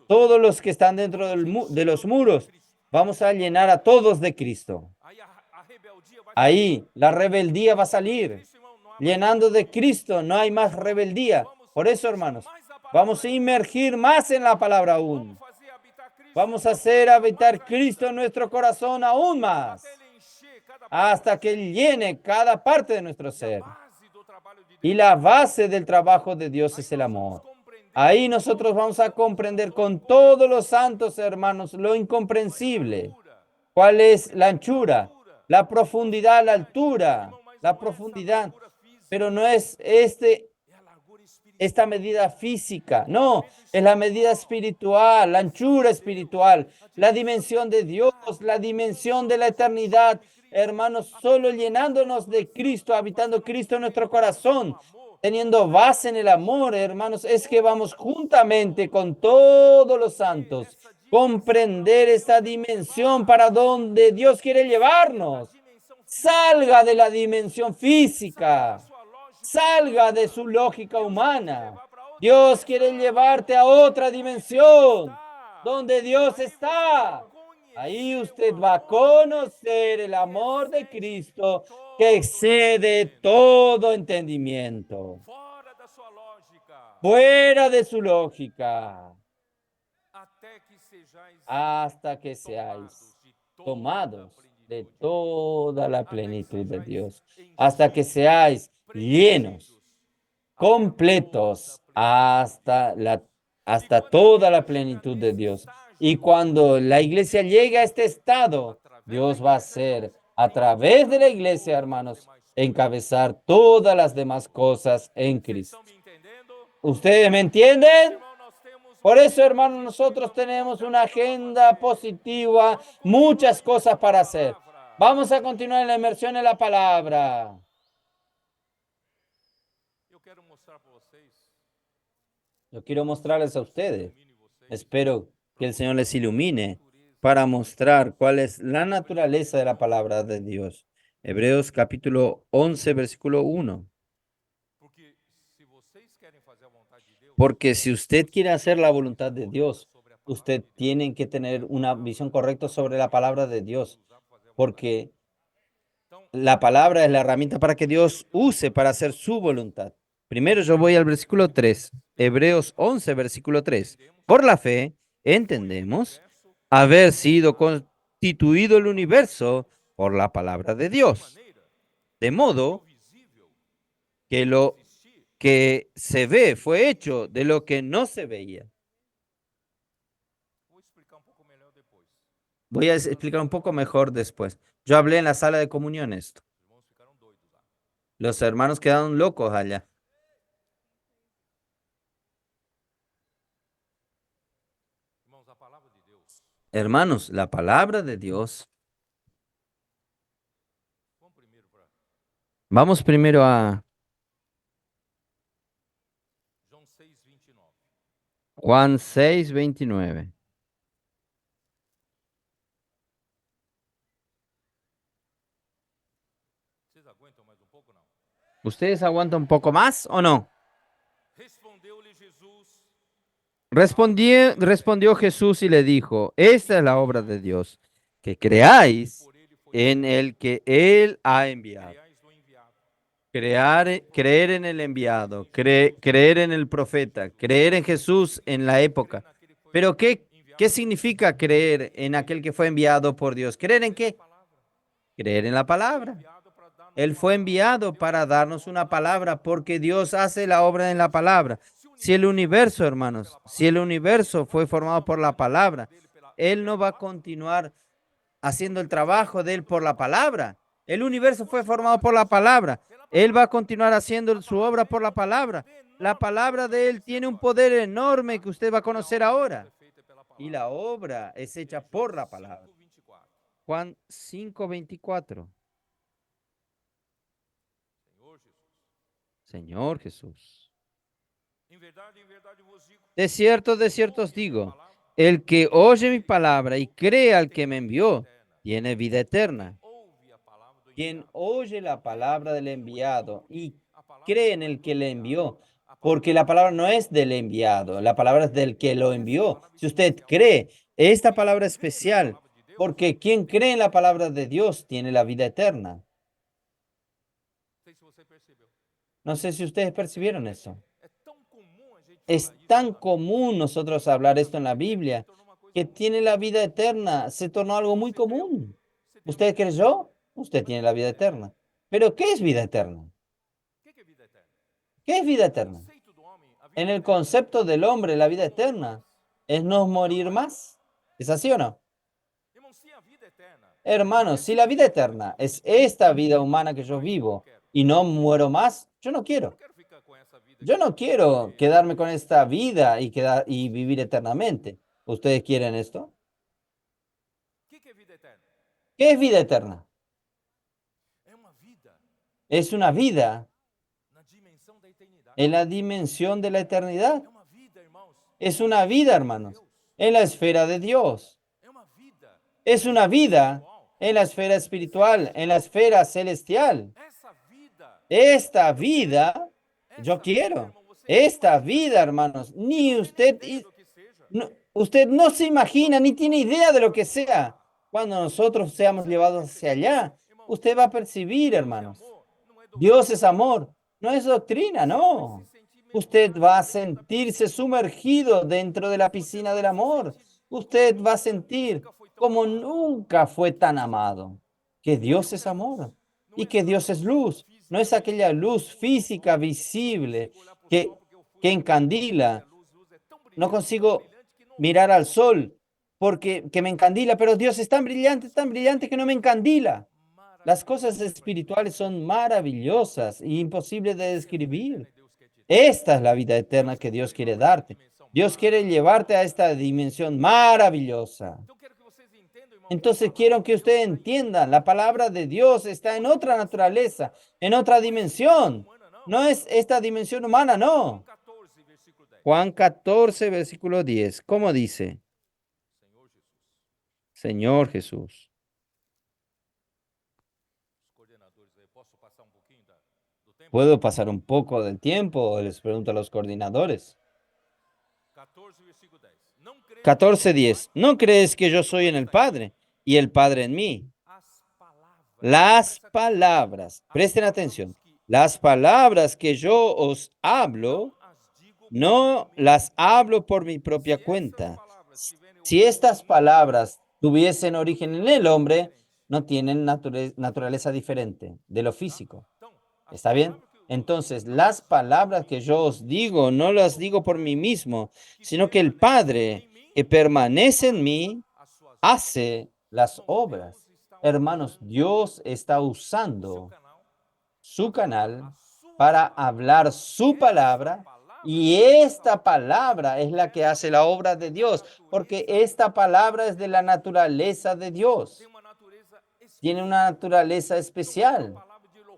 Todos los que están dentro de los muros, vamos a llenar a todos de Cristo. Ahí la rebeldía va a salir. Llenando de Cristo no hay más rebeldía. Por eso, hermanos, vamos a inmergir más en la palabra aún. Vamos a hacer habitar Cristo en nuestro corazón aún más, hasta que Él llene cada parte de nuestro ser. Y la base del trabajo de Dios es el amor. Ahí nosotros vamos a comprender con todos los santos hermanos lo incomprensible. ¿Cuál es la anchura, la profundidad, la altura, la profundidad? Pero no es esta medida física, no, es la medida espiritual, la anchura espiritual, la dimensión de Dios, la dimensión de la eternidad. Hermanos, solo llenándonos de Cristo, habitando Cristo en nuestro corazón, teniendo base en el amor, hermanos, es que vamos juntamente con todos los santos comprender esta dimensión para donde Dios quiere llevarnos. Salga de la dimensión física. Salga de su lógica humana. Dios quiere llevarte a otra dimensión, donde Dios está. Ahí usted va a conocer el amor de Cristo que excede todo entendimiento. Fuera de su lógica. hasta que seáis tomados de toda la plenitud de Dios, hasta que seáis llenos, completos, hasta toda la plenitud de Dios. Y cuando la iglesia llegue a este estado, Dios va a hacer a través de la iglesia, hermanos, encabezar todas las demás cosas en Cristo. ¿Ustedes me entienden? Por eso, hermanos, nosotros tenemos una agenda positiva, muchas cosas para hacer. Vamos a continuar en la inmersión en la palabra. Yo quiero mostrarles a ustedes. Espero que el Señor les ilumine para mostrar cuál es la naturaleza de la palabra de Dios. Hebreos capítulo 11, versículo 1. Porque si usted quiere hacer la voluntad de Dios, usted tiene que tener una visión correcta sobre la palabra de Dios, porque la palabra es la herramienta para que Dios use para hacer su voluntad. Primero yo voy al versículo 3, Hebreos 11, versículo 3. Por la fe entendemos haber sido constituido el universo por la palabra de Dios, de modo que lo que se ve fue hecho de lo que no se veía. Voy a explicar un poco mejor después. Yo hablé en la sala de comunión esto. Los hermanos quedaron locos allá. Hermanos, la palabra de Dios. Vamos primero a Juan 6, 29. ¿Ustedes aguantan un poco más o no? Respondió Jesús y le dijo, esta es la obra de Dios, que creáis en el que Él ha enviado. Creer en el enviado, creer en el profeta, creer en Jesús en la época. Pero ¿qué significa creer en aquel que fue enviado por Dios? ¿Creer en qué? Creer en la palabra. Él fue enviado para darnos una palabra porque Dios hace la obra en la palabra. Si el universo, hermanos, si el universo fue formado por la palabra, Él no va a continuar haciendo el trabajo de Él por la palabra. El universo fue formado por la palabra. Él va a continuar haciendo su obra por la palabra. La palabra de Él tiene un poder enorme que usted va a conocer ahora. Y la obra es hecha por la palabra. Juan 5:24. Señor Jesús. De cierto os digo, el que oye mi palabra y cree al que me envió, tiene vida eterna. Quien oye la palabra del enviado y cree en el que le envió, porque la palabra no es del enviado, la palabra es del que lo envió. Si usted cree, esta palabra es especial, porque quien cree en la palabra de Dios tiene la vida eterna. No sé si ustedes percibieron eso. Es tan común nosotros hablar esto en la Biblia, que tiene la vida eterna. Se tornó algo muy común. ¿Usted creyó? Usted tiene la vida eterna. Pero ¿qué es vida eterna? ¿Qué es vida eterna? En el concepto del hombre, la vida eterna es no morir más. ¿Es así o no? Hermanos, si la vida eterna es esta vida humana que yo vivo y no muero más, yo no quiero. Yo no quiero quedarme con esta vida y vivir eternamente. ¿Ustedes quieren esto? ¿Qué es vida eterna? Es una vida en la dimensión de la eternidad. Es una vida, hermanos, en la esfera de Dios. Es una vida en la esfera espiritual, en la esfera celestial. Esta vida, yo quiero. Esta vida, hermanos, ni usted, usted no se imagina, ni tiene idea de lo que sea. Cuando nosotros seamos llevados hacia allá, usted va a percibir, hermanos. Dios es amor, no es doctrina, no. Usted va a sentirse sumergido dentro de la piscina del amor. usted va a sentir como nunca fue tan amado, que Dios es amor y que Dios es luz. No es aquella luz física visible que encandila. No consigo mirar al sol porque que me encandila, pero Dios es tan brillante que no me encandila. Las cosas espirituales son maravillosas e imposibles de describir. Esta es la vida eterna que Dios quiere darte. Dios quiere llevarte a esta dimensión maravillosa. Entonces quiero que usted entienda, la palabra de Dios está en otra naturaleza, en otra dimensión. No es esta dimensión humana, no. Juan 14, versículo 10. ¿Cómo dice? Señor Jesús. ¿Puedo pasar un poco del tiempo? Les pregunto a los coordinadores. 14:10. ¿No crees que yo soy en el Padre y el Padre en mí? Las palabras, presten atención, las palabras que yo os hablo, no las hablo por mi propia cuenta. Si estas palabras tuviesen origen en el hombre, no tienen naturaleza diferente de lo físico. ¿Está bien? Entonces, las palabras que yo os digo, no las digo por mí mismo, sino que el Padre que permanece en mí hace las obras. Hermanos, Dios está usando su canal para hablar su palabra y esta palabra es la que hace la obra de Dios, porque esta palabra es de la naturaleza de Dios. Tiene una naturaleza especial.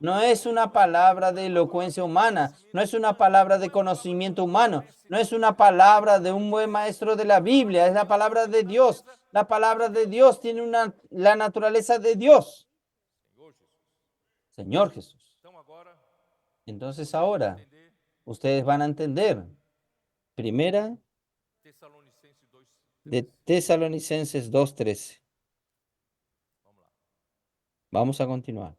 No es una palabra de elocuencia humana, no es una palabra de conocimiento humano, no es una palabra de un buen maestro de la Biblia, es la palabra de Dios. La palabra de Dios tiene la naturaleza de Dios. Señor Jesús. Entonces ahora ustedes van a entender. Primera de Tesalonicenses 2:13. Vamos a continuar.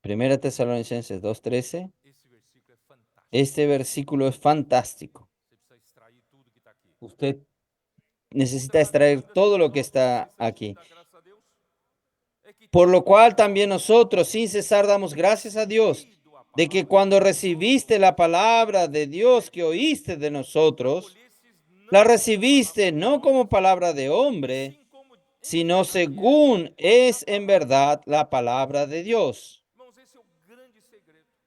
Primera Tesalonicenses 2:13. Este versículo es fantástico. Usted necesita extraer todo lo que está aquí. Por lo cual también nosotros sin cesar damos gracias a Dios de que cuando recibiste la palabra de Dios que oíste de nosotros, la recibiste no como palabra de hombre, sino según es en verdad la palabra de Dios.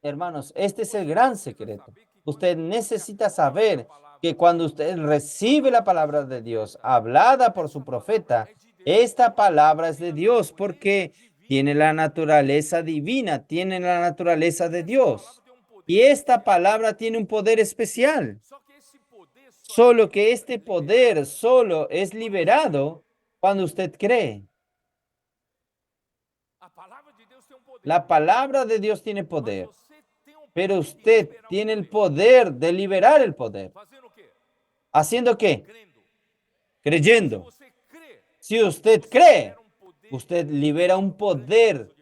Hermanos, este es el gran secreto. Usted necesita saber que cuando usted recibe la palabra de Dios hablada por su profeta, esta palabra es de Dios porque tiene la naturaleza divina, tiene la naturaleza de Dios. Y esta palabra tiene un poder especial. Solo que este poder solo es liberado cuando usted cree. La palabra de Dios tiene poder, pero usted tiene el poder de liberar el poder. ¿Haciendo qué? Creyendo. Si usted cree, usted libera un poder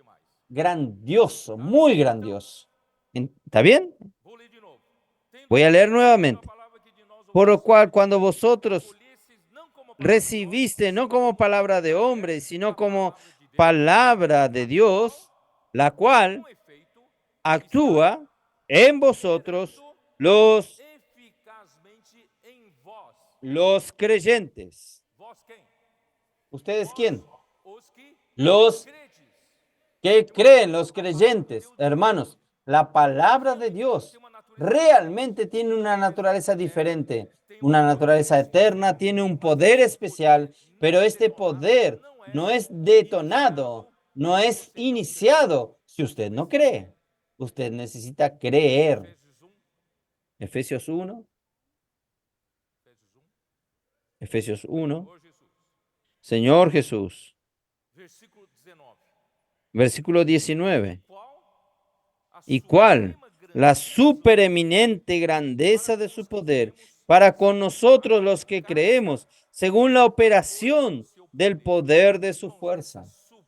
grandioso, muy grandioso. ¿Está bien? Voy a leer nuevamente. Por lo cual, cuando vosotros recibiste no como palabra de hombre, sino como palabra de Dios, la cual actúa en vosotros los creyentes. ¿Ustedes quién? Los que creen, los creyentes. Hermanos, la palabra de Dios realmente tiene una naturaleza diferente, una naturaleza eterna, tiene un poder especial, pero este poder no es detonado, no es iniciado si usted no cree. Usted necesita creer. Efesios 1. Efesios 1. Señor Jesús. Versículo 19. ¿Y cuál? La supereminente grandeza de su poder para con nosotros los que creemos, según la operación del poder de su fuerza.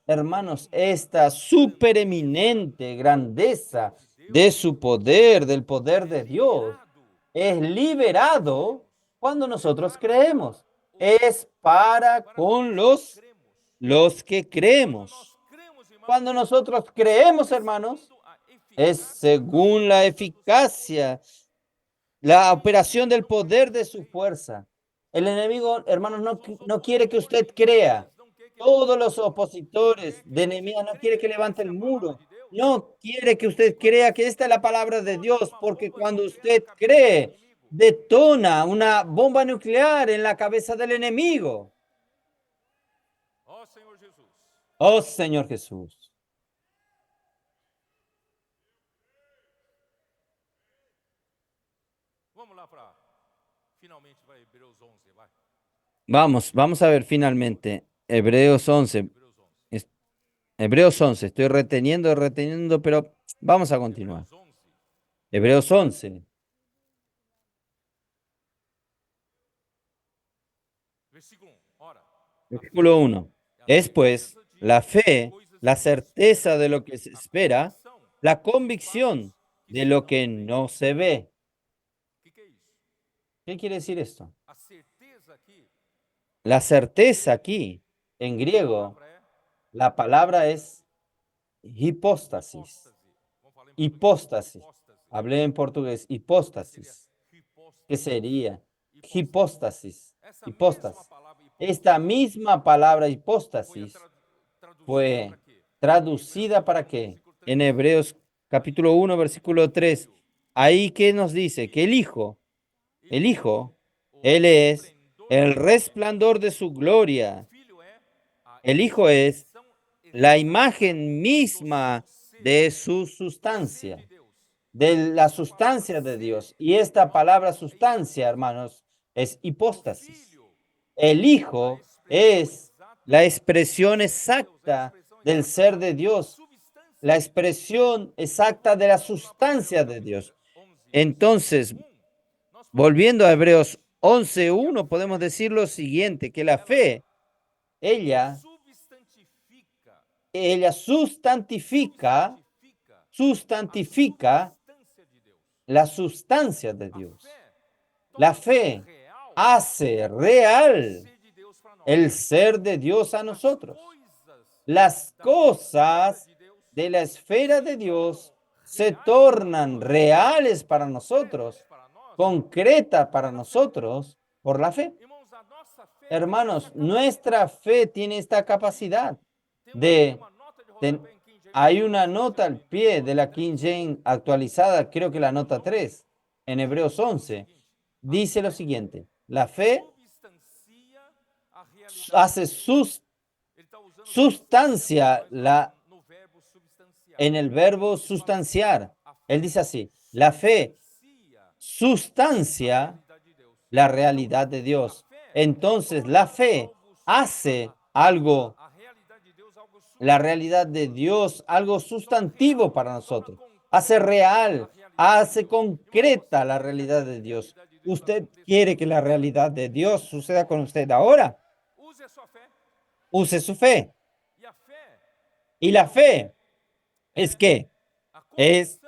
Hermanos, esta supereminente grandeza de su poder, del poder de Dios, es liberado cuando nosotros creemos. Es para con los que creemos. Cuando nosotros creemos, hermanos, es según la eficacia, la operación del poder de su fuerza. El enemigo, hermanos, no quiere que usted crea. Todos los opositores de Nehemías no quiere que levante el muro. No quiere que usted crea que esta es la palabra de Dios, porque cuando usted cree, detona una bomba nuclear en la cabeza del enemigo. Oh, Señor Jesús. Vamos a ver finalmente. Hebreos 11. Hebreos 11. Estoy reteniendo, pero vamos a continuar. Hebreos 11. Versículo 1. Es pues la fe, la certeza de lo que se espera, la convicción de lo que no se ve. ¿Qué quiere decir esto? La certeza aquí, en griego, la palabra es hipóstasis. Hipóstasis. Hablé en portugués. Hipóstasis. ¿Qué sería? Hipóstasis. Hipóstasis. Esta misma palabra hipóstasis fue traducida para qué? En Hebreos capítulo 1, versículo 3. Ahí que nos dice que el Hijo, Él es el resplandor de su gloria. El Hijo es la imagen misma de su sustancia, de la sustancia de Dios. Y esta palabra sustancia, hermanos, es hipóstasis. El Hijo es la expresión exacta del ser de Dios, la expresión exacta de la sustancia de Dios. Entonces, volviendo a Hebreos 11:1, podemos decir lo siguiente, que la fe, ella sustantifica la sustancia de Dios. La fe hace real el ser de Dios a nosotros. Las cosas de la esfera de Dios se tornan reales para nosotros, concretas para nosotros por la fe. Hermanos, nuestra fe tiene esta capacidad de hay una nota al pie de la King James actualizada, creo que la nota 3, en Hebreos 11, dice lo siguiente: la fe hace sustancia en el verbo sustanciar. Él dice así: la fe sustancia la realidad de Dios. Entonces, la fe hace algo, la realidad de Dios, algo sustantivo para nosotros. Hace real, hace concreta la realidad de Dios. ¿Usted quiere que la realidad de Dios suceda con usted ahora? Use su fe. Y la fe es que es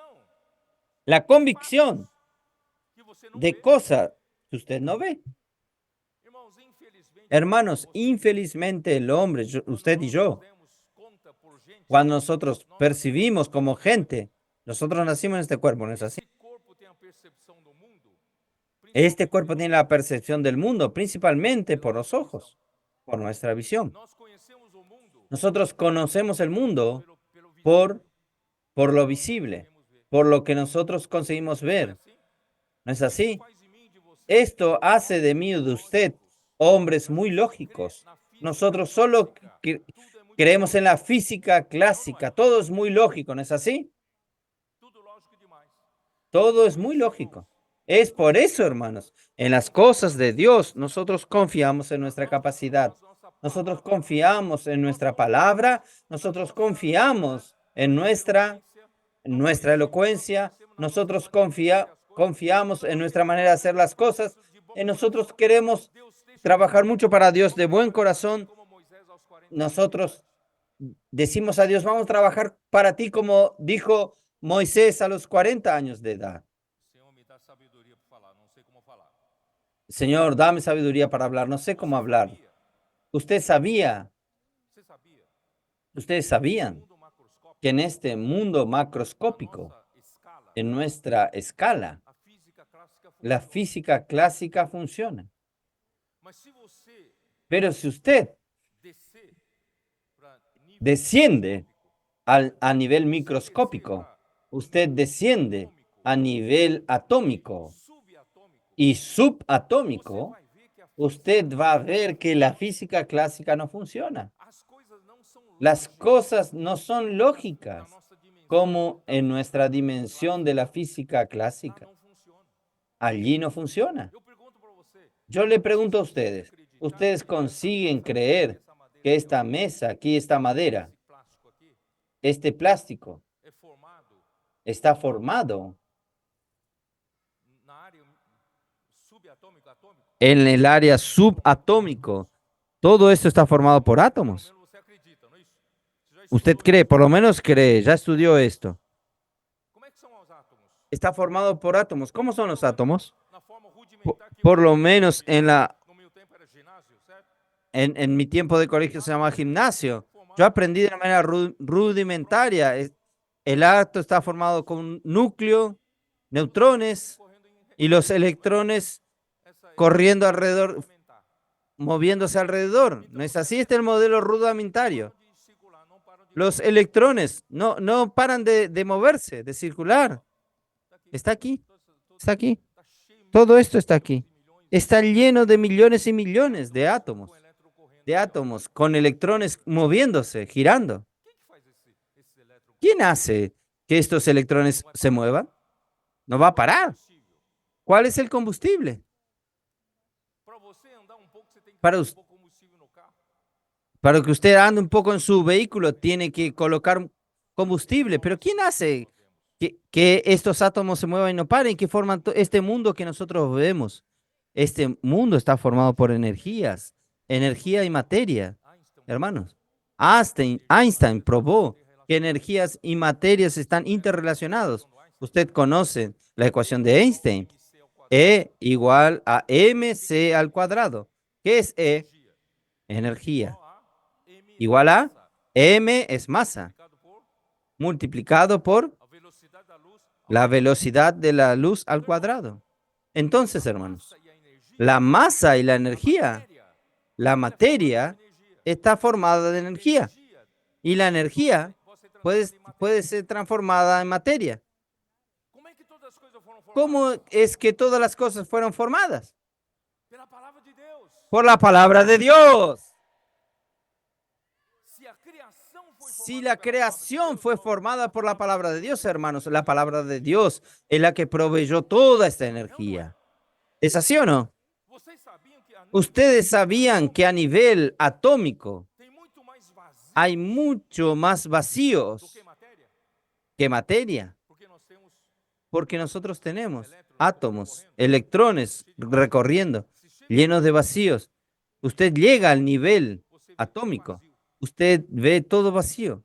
la convicción de cosas que usted no ve. Hermanos, infelizmente el hombre, usted y yo, cuando nosotros percibimos como gente, nosotros nacimos en este cuerpo, ¿no es así? Este cuerpo tiene la percepción del mundo, principalmente por los ojos, por nuestra visión. Nosotros conocemos el mundo por, por lo visible, por lo que nosotros conseguimos ver. ¿No es así? Esto hace de mí y de usted hombres muy lógicos. Nosotros solo creemos en la física clásica. Todo es muy lógico, ¿no es así? Todo es muy lógico. Es por eso, hermanos, en las cosas de Dios, nosotros confiamos en nuestra capacidad. Nosotros confiamos en nuestra palabra. Nosotros confiamos en nuestra elocuencia. Nosotros confiamos en nuestra manera de hacer las cosas. En nosotros queremos trabajar mucho para Dios de buen corazón. Nosotros decimos a Dios: vamos a trabajar para ti, como dijo Moisés a los 40 años de edad. Señor, dame sabiduría para hablar. No sé cómo hablar. Usted sabía, ustedes sabían que en este mundo macroscópico, en nuestra escala, la física clásica funciona. Pero si usted desciende a nivel microscópico, usted desciende a nivel atómico y subatómico, usted va a ver que la física clásica no funciona. Las cosas no son lógicas como en nuestra dimensión de la física clásica. Allí no funciona. Yo le pregunto a ustedes, ¿ustedes consiguen creer que esta mesa aquí, esta madera, este plástico, está formado en el área subatómico? Todo esto está formado por átomos. Usted cree, por lo menos cree, ya estudió esto. Está formado por átomos. ¿Cómo son los átomos? Por lo menos en mi tiempo de colegio se llama gimnasio. Yo aprendí de una manera rudimentaria. El átomo está formado con un núcleo, neutrones y los electrones corriendo alrededor, moviéndose alrededor. ¿No es así? Este es el modelo rudimentario. Los electrones no paran de moverse, de circular. Está aquí, está aquí. Todo esto está aquí. Está lleno de millones y millones de átomos con electrones moviéndose, girando. ¿Quién hace que estos electrones se muevan? No va a parar. ¿Cuál es el combustible? Para que usted ande un poco en su vehículo, tiene que colocar combustible. Pero ¿quién hace que estos átomos se muevan y no paren? ¿Qué forman este mundo que nosotros vemos? Este mundo está formado por energías, energía y materia, hermanos. Einstein probó que energías y materias están interrelacionados. Usted conoce la ecuación de Einstein. E igual a mc al cuadrado. ¿Qué es E? Energía. Igual a m es masa, multiplicado por la velocidad de la luz al cuadrado. Entonces, hermanos, la masa y la energía, la materia, está formada de energía. Y la energía puede ser transformada en materia. ¿Cómo es que todas las cosas fueron formadas? Por la palabra de Dios. Si la creación fue formada por la palabra de Dios, hermanos, la palabra de Dios es la que proveyó toda esta energía. ¿Es así o no? Ustedes sabían que a nivel atómico hay mucho más vacíos que materia, porque nosotros tenemos átomos, electrones recorriendo, llenos de vacíos. Usted llega al nivel atómico, usted ve todo vacío.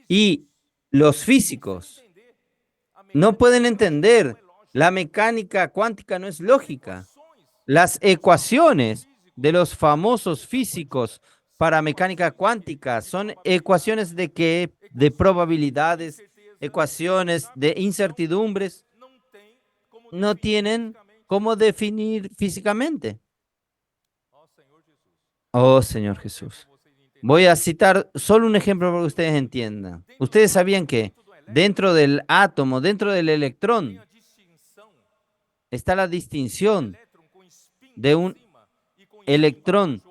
Y los físicos no pueden entender, la mecánica cuántica no es lógica. Las ecuaciones de los famosos físicos para mecánica cuántica son ecuaciones de qué? De probabilidades, ecuaciones de incertidumbres. No tienen cómo definir físicamente. Oh, Señor Jesús. Voy a citar solo un ejemplo para que ustedes entiendan. Ustedes sabían que dentro del átomo, dentro del electrón, está la distinción de un electrón,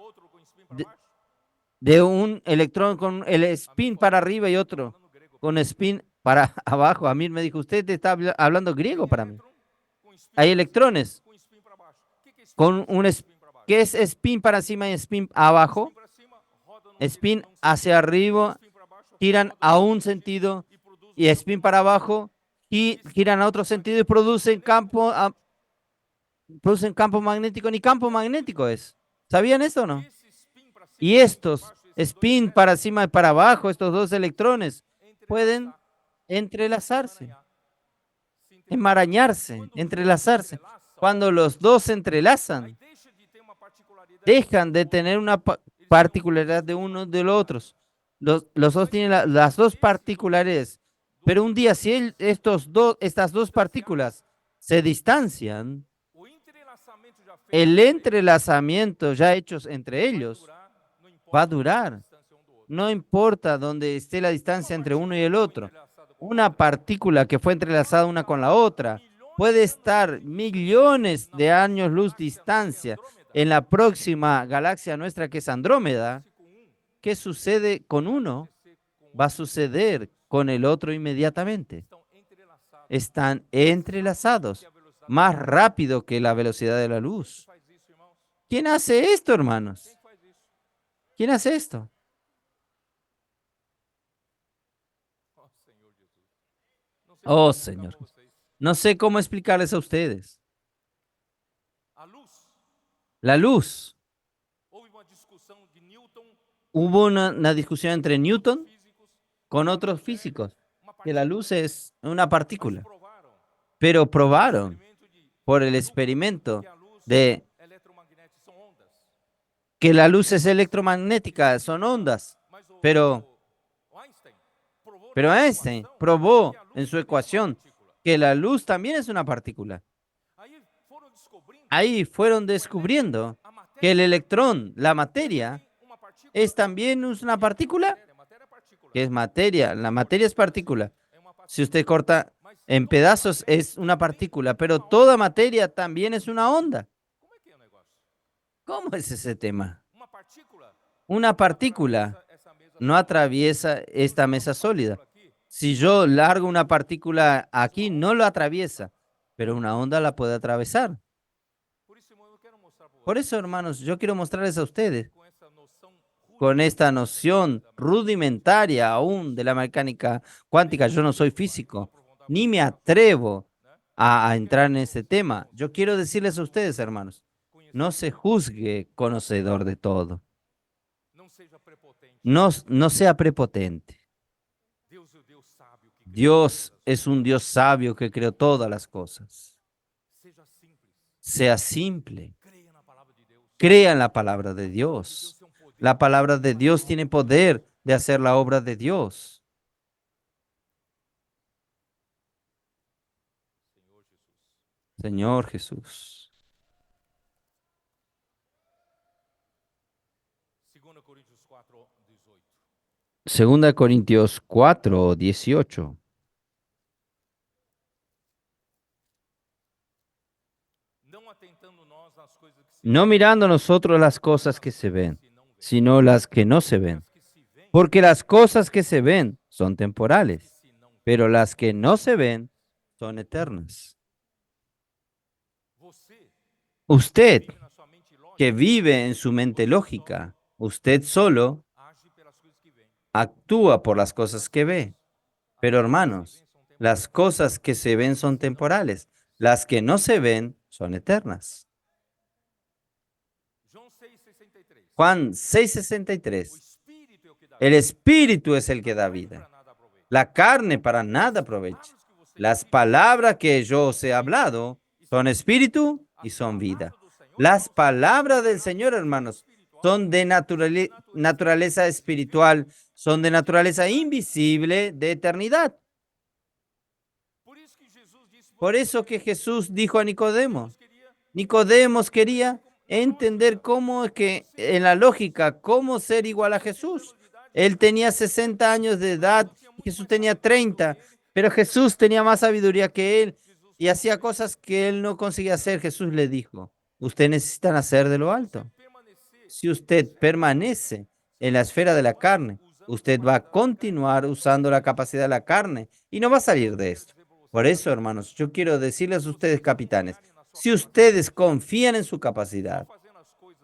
de un electrón con el spin para arriba y otro con spin para abajo. A mí me dijo, usted está hablando griego para mí. Hay electrones con ¿qué es spin para encima y spin abajo? Spin hacia arriba, giran a un sentido y spin para abajo y giran a otro sentido y producen campo magnético, ni campo magnético es. ¿Sabían eso o no? Y estos spin para encima y para abajo, estos dos electrones, pueden entrelazarse. enmarañarse, entrelazarse. Cuando los dos se entrelazan, dejan de tener una particularidad de uno de los otros. Los dos tienen las dos particularidades. Pero un día, si estas dos partículas se distancian, el entrelazamiento ya hechos entre ellos va a durar. No importa dónde esté la distancia entre uno y el otro. Una partícula que fue entrelazada una con la otra puede estar millones de años luz distancia en la próxima galaxia nuestra que es Andrómeda. ¿Qué sucede con uno? Va a suceder con el otro inmediatamente. Están entrelazados más rápido que la velocidad de la luz. ¿Quién hace esto, hermanos? ¿Quién hace esto? Oh, Señor. No sé cómo explicarles a ustedes. La luz. Hubo una discusión entre Newton con otros físicos, que la luz es una partícula, pero probaron por el experimento de que la luz es electromagnética, son ondas, pero Einstein probó en su ecuación que la luz también es una partícula. Ahí fueron descubriendo que el electrón, la materia, es también una partícula, que es materia. La materia es partícula. Si usted corta en pedazos, es una partícula, pero toda materia también es una onda. ¿Cómo es ese tema? Una partícula no atraviesa esta mesa sólida. Si yo largo una partícula aquí, no lo atraviesa, pero una onda la puede atravesar. Por eso, hermanos, yo quiero mostrarles a ustedes, con esta noción rudimentaria aún de la mecánica cuántica, yo no soy físico, ni me atrevo a entrar en ese tema. Yo quiero decirles a ustedes, hermanos, no se juzgue conocedor de todo. No sea prepotente. Dios es un Dios sabio que creó todas las cosas. Sea simple. Crea en la palabra de Dios. La palabra de Dios tiene poder de hacer la obra de Dios. Señor Jesús. 2 Corintios 4, 18. No mirando nosotros las cosas que se ven, sino las que no se ven. Porque las cosas que se ven son temporales, pero las que no se ven son eternas. Usted que vive en su mente lógica, usted solo actúa por las cosas que ve. Pero hermanos, las cosas que se ven son temporales, las que no se ven son eternas. Juan 6:63. El espíritu es el que da vida. La carne para nada aprovecha. Las palabras que yo os he hablado son espíritu y son vida. Las palabras del Señor, hermanos, son de naturaleza espiritual, son de naturaleza invisible, de eternidad. Por eso que Jesús dijo a Nicodemo, Nicodemos quería entender cómo es que en la lógica, cómo ser igual a Jesús. Él tenía 60 años de edad, Jesús tenía 30, pero Jesús tenía más sabiduría que él y hacía cosas que él no conseguía hacer. Jesús le dijo, usted necesita nacer de lo alto. Si usted permanece en la esfera de la carne, usted va a continuar usando la capacidad de la carne y no va a salir de esto. Por eso, hermanos, yo quiero decirles a ustedes, capitanes, si ustedes confían en su capacidad,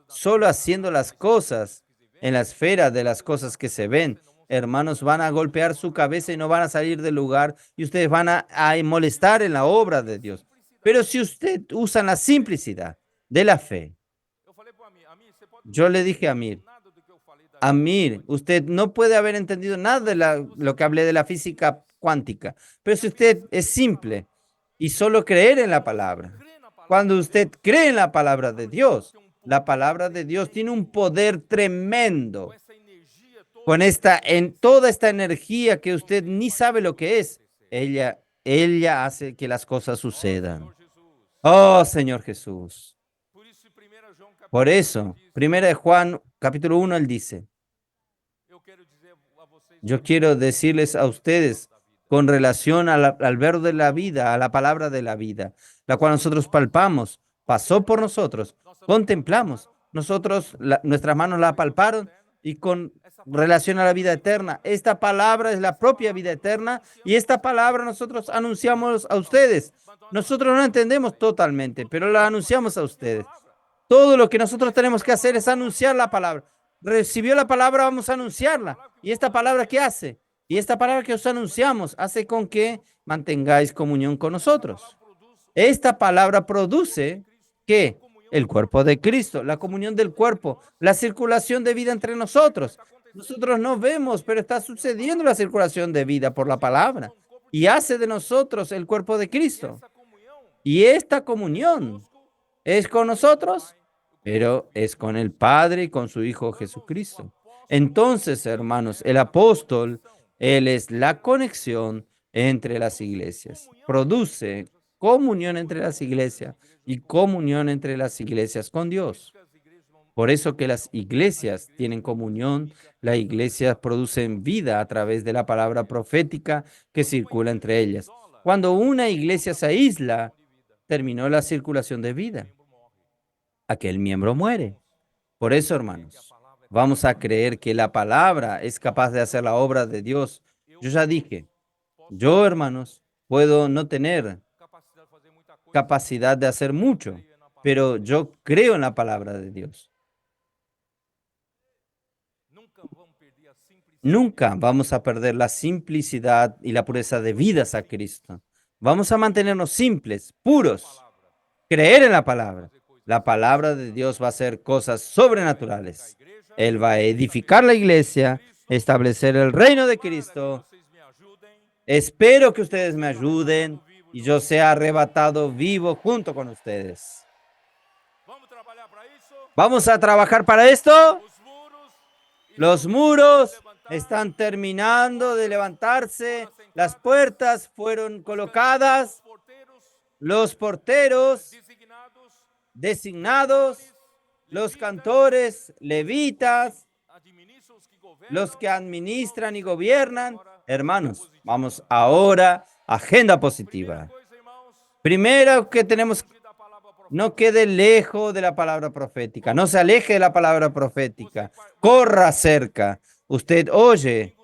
solo haciendo las cosas en la esfera de las cosas que se ven, hermanos, van a golpear su cabeza y no van a salir del lugar y ustedes van a molestar en la obra de Dios. Pero si usted usa la simplicidad de la fe, yo le dije a Amir, usted no puede haber entendido nada de lo que hablé de la física cuántica, pero si usted es simple y solo creer en la palabra. Cuando usted cree en la palabra de Dios, la palabra de Dios tiene un poder tremendo en toda esta energía que usted ni sabe lo que es. Ella hace que las cosas sucedan. Oh, Señor Jesús. Por eso, 1 Juan, capítulo 1, él dice, yo quiero decirles a ustedes con relación al verbo de la vida, a la palabra de la vida, la cual nosotros palpamos, pasó por nosotros, contemplamos, nuestras manos la palparon y con relación a la vida eterna. Esta palabra es la propia vida eterna y esta palabra nosotros anunciamos a ustedes. Nosotros no entendemos totalmente, pero la anunciamos a ustedes. Todo lo que nosotros tenemos que hacer es anunciar la palabra. Recibió la palabra, vamos a anunciarla. ¿Y esta palabra qué hace? Y esta palabra que os anunciamos hace con que mantengáis comunión con nosotros. Esta palabra produce ¿qué? El cuerpo de Cristo, la comunión del cuerpo, la circulación de vida entre nosotros. Nosotros no vemos, pero está sucediendo la circulación de vida por la palabra y hace de nosotros el cuerpo de Cristo. Y esta comunión es con nosotros, pero es con el Padre y con su Hijo Jesucristo. Entonces, hermanos, el apóstol, él es la conexión entre las iglesias. Produce comunión entre las iglesias y comunión entre las iglesias con Dios. Por eso que las iglesias tienen comunión, las iglesias producen vida a través de la palabra profética que circula entre ellas. Cuando una iglesia se aísla, terminó la circulación de vida. Aquel miembro muere. Por eso, hermanos, vamos a creer que la palabra es capaz de hacer la obra de Dios. Yo ya dije, yo, hermanos, puedo no tener capacidad de hacer mucho, pero yo creo en la palabra de Dios. Nunca vamos a perder la simplicidad y la pureza debidas a Cristo. Vamos a mantenernos simples, puros, creer en la palabra. La palabra de Dios va a hacer cosas sobrenaturales. Él va a edificar la iglesia, establecer el reino de Cristo. Espero que ustedes me ayuden y yo sea arrebatado vivo junto con ustedes. ¿Vamos a trabajar para esto? Los muros están terminando de levantarse, las puertas fueron colocadas, los porteros designados, los cantores, levitas, los que administran y gobiernan. Hermanos, vamos ahora a agenda positiva. Primero que tenemos, no quede lejos de la palabra profética, no se aleje de la palabra profética, corra cerca. Usted oye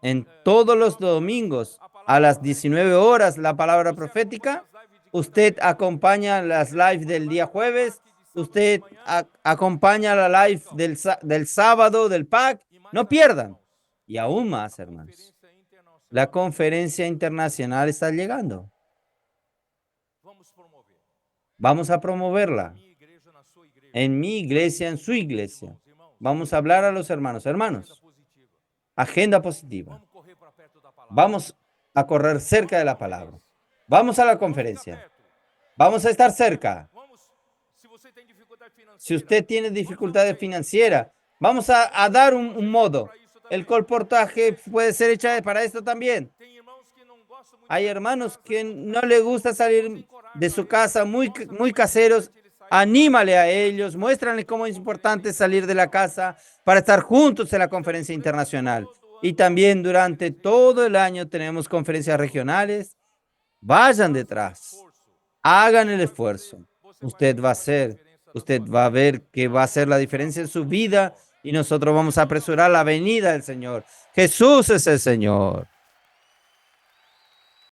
en todos los domingos a las 19 horas la palabra profética. Usted acompaña las lives del día jueves. Usted acompaña la live del sábado del PAC. No pierdan. Y aún más, hermanos. La conferencia internacional está llegando. Vamos a promoverla. En mi iglesia, en su iglesia. Vamos a hablar a los hermanos. Hermanos, agenda positiva. Vamos a correr cerca de la palabra. Vamos a la conferencia. Vamos a estar cerca. Si usted tiene dificultades financieras, vamos a dar un modo. El colportaje puede ser hecho para esto también. Hay hermanos que no les gusta salir de su casa, muy caseros. Anímale a ellos, muéstrale cómo es importante salir de la casa para estar juntos en la conferencia internacional. Y también durante todo el año tenemos conferencias regionales. Vayan detrás, hagan el esfuerzo. Usted va a ver que va a hacer la diferencia en su vida y nosotros vamos a apresurar la venida del Señor. Jesús es el Señor.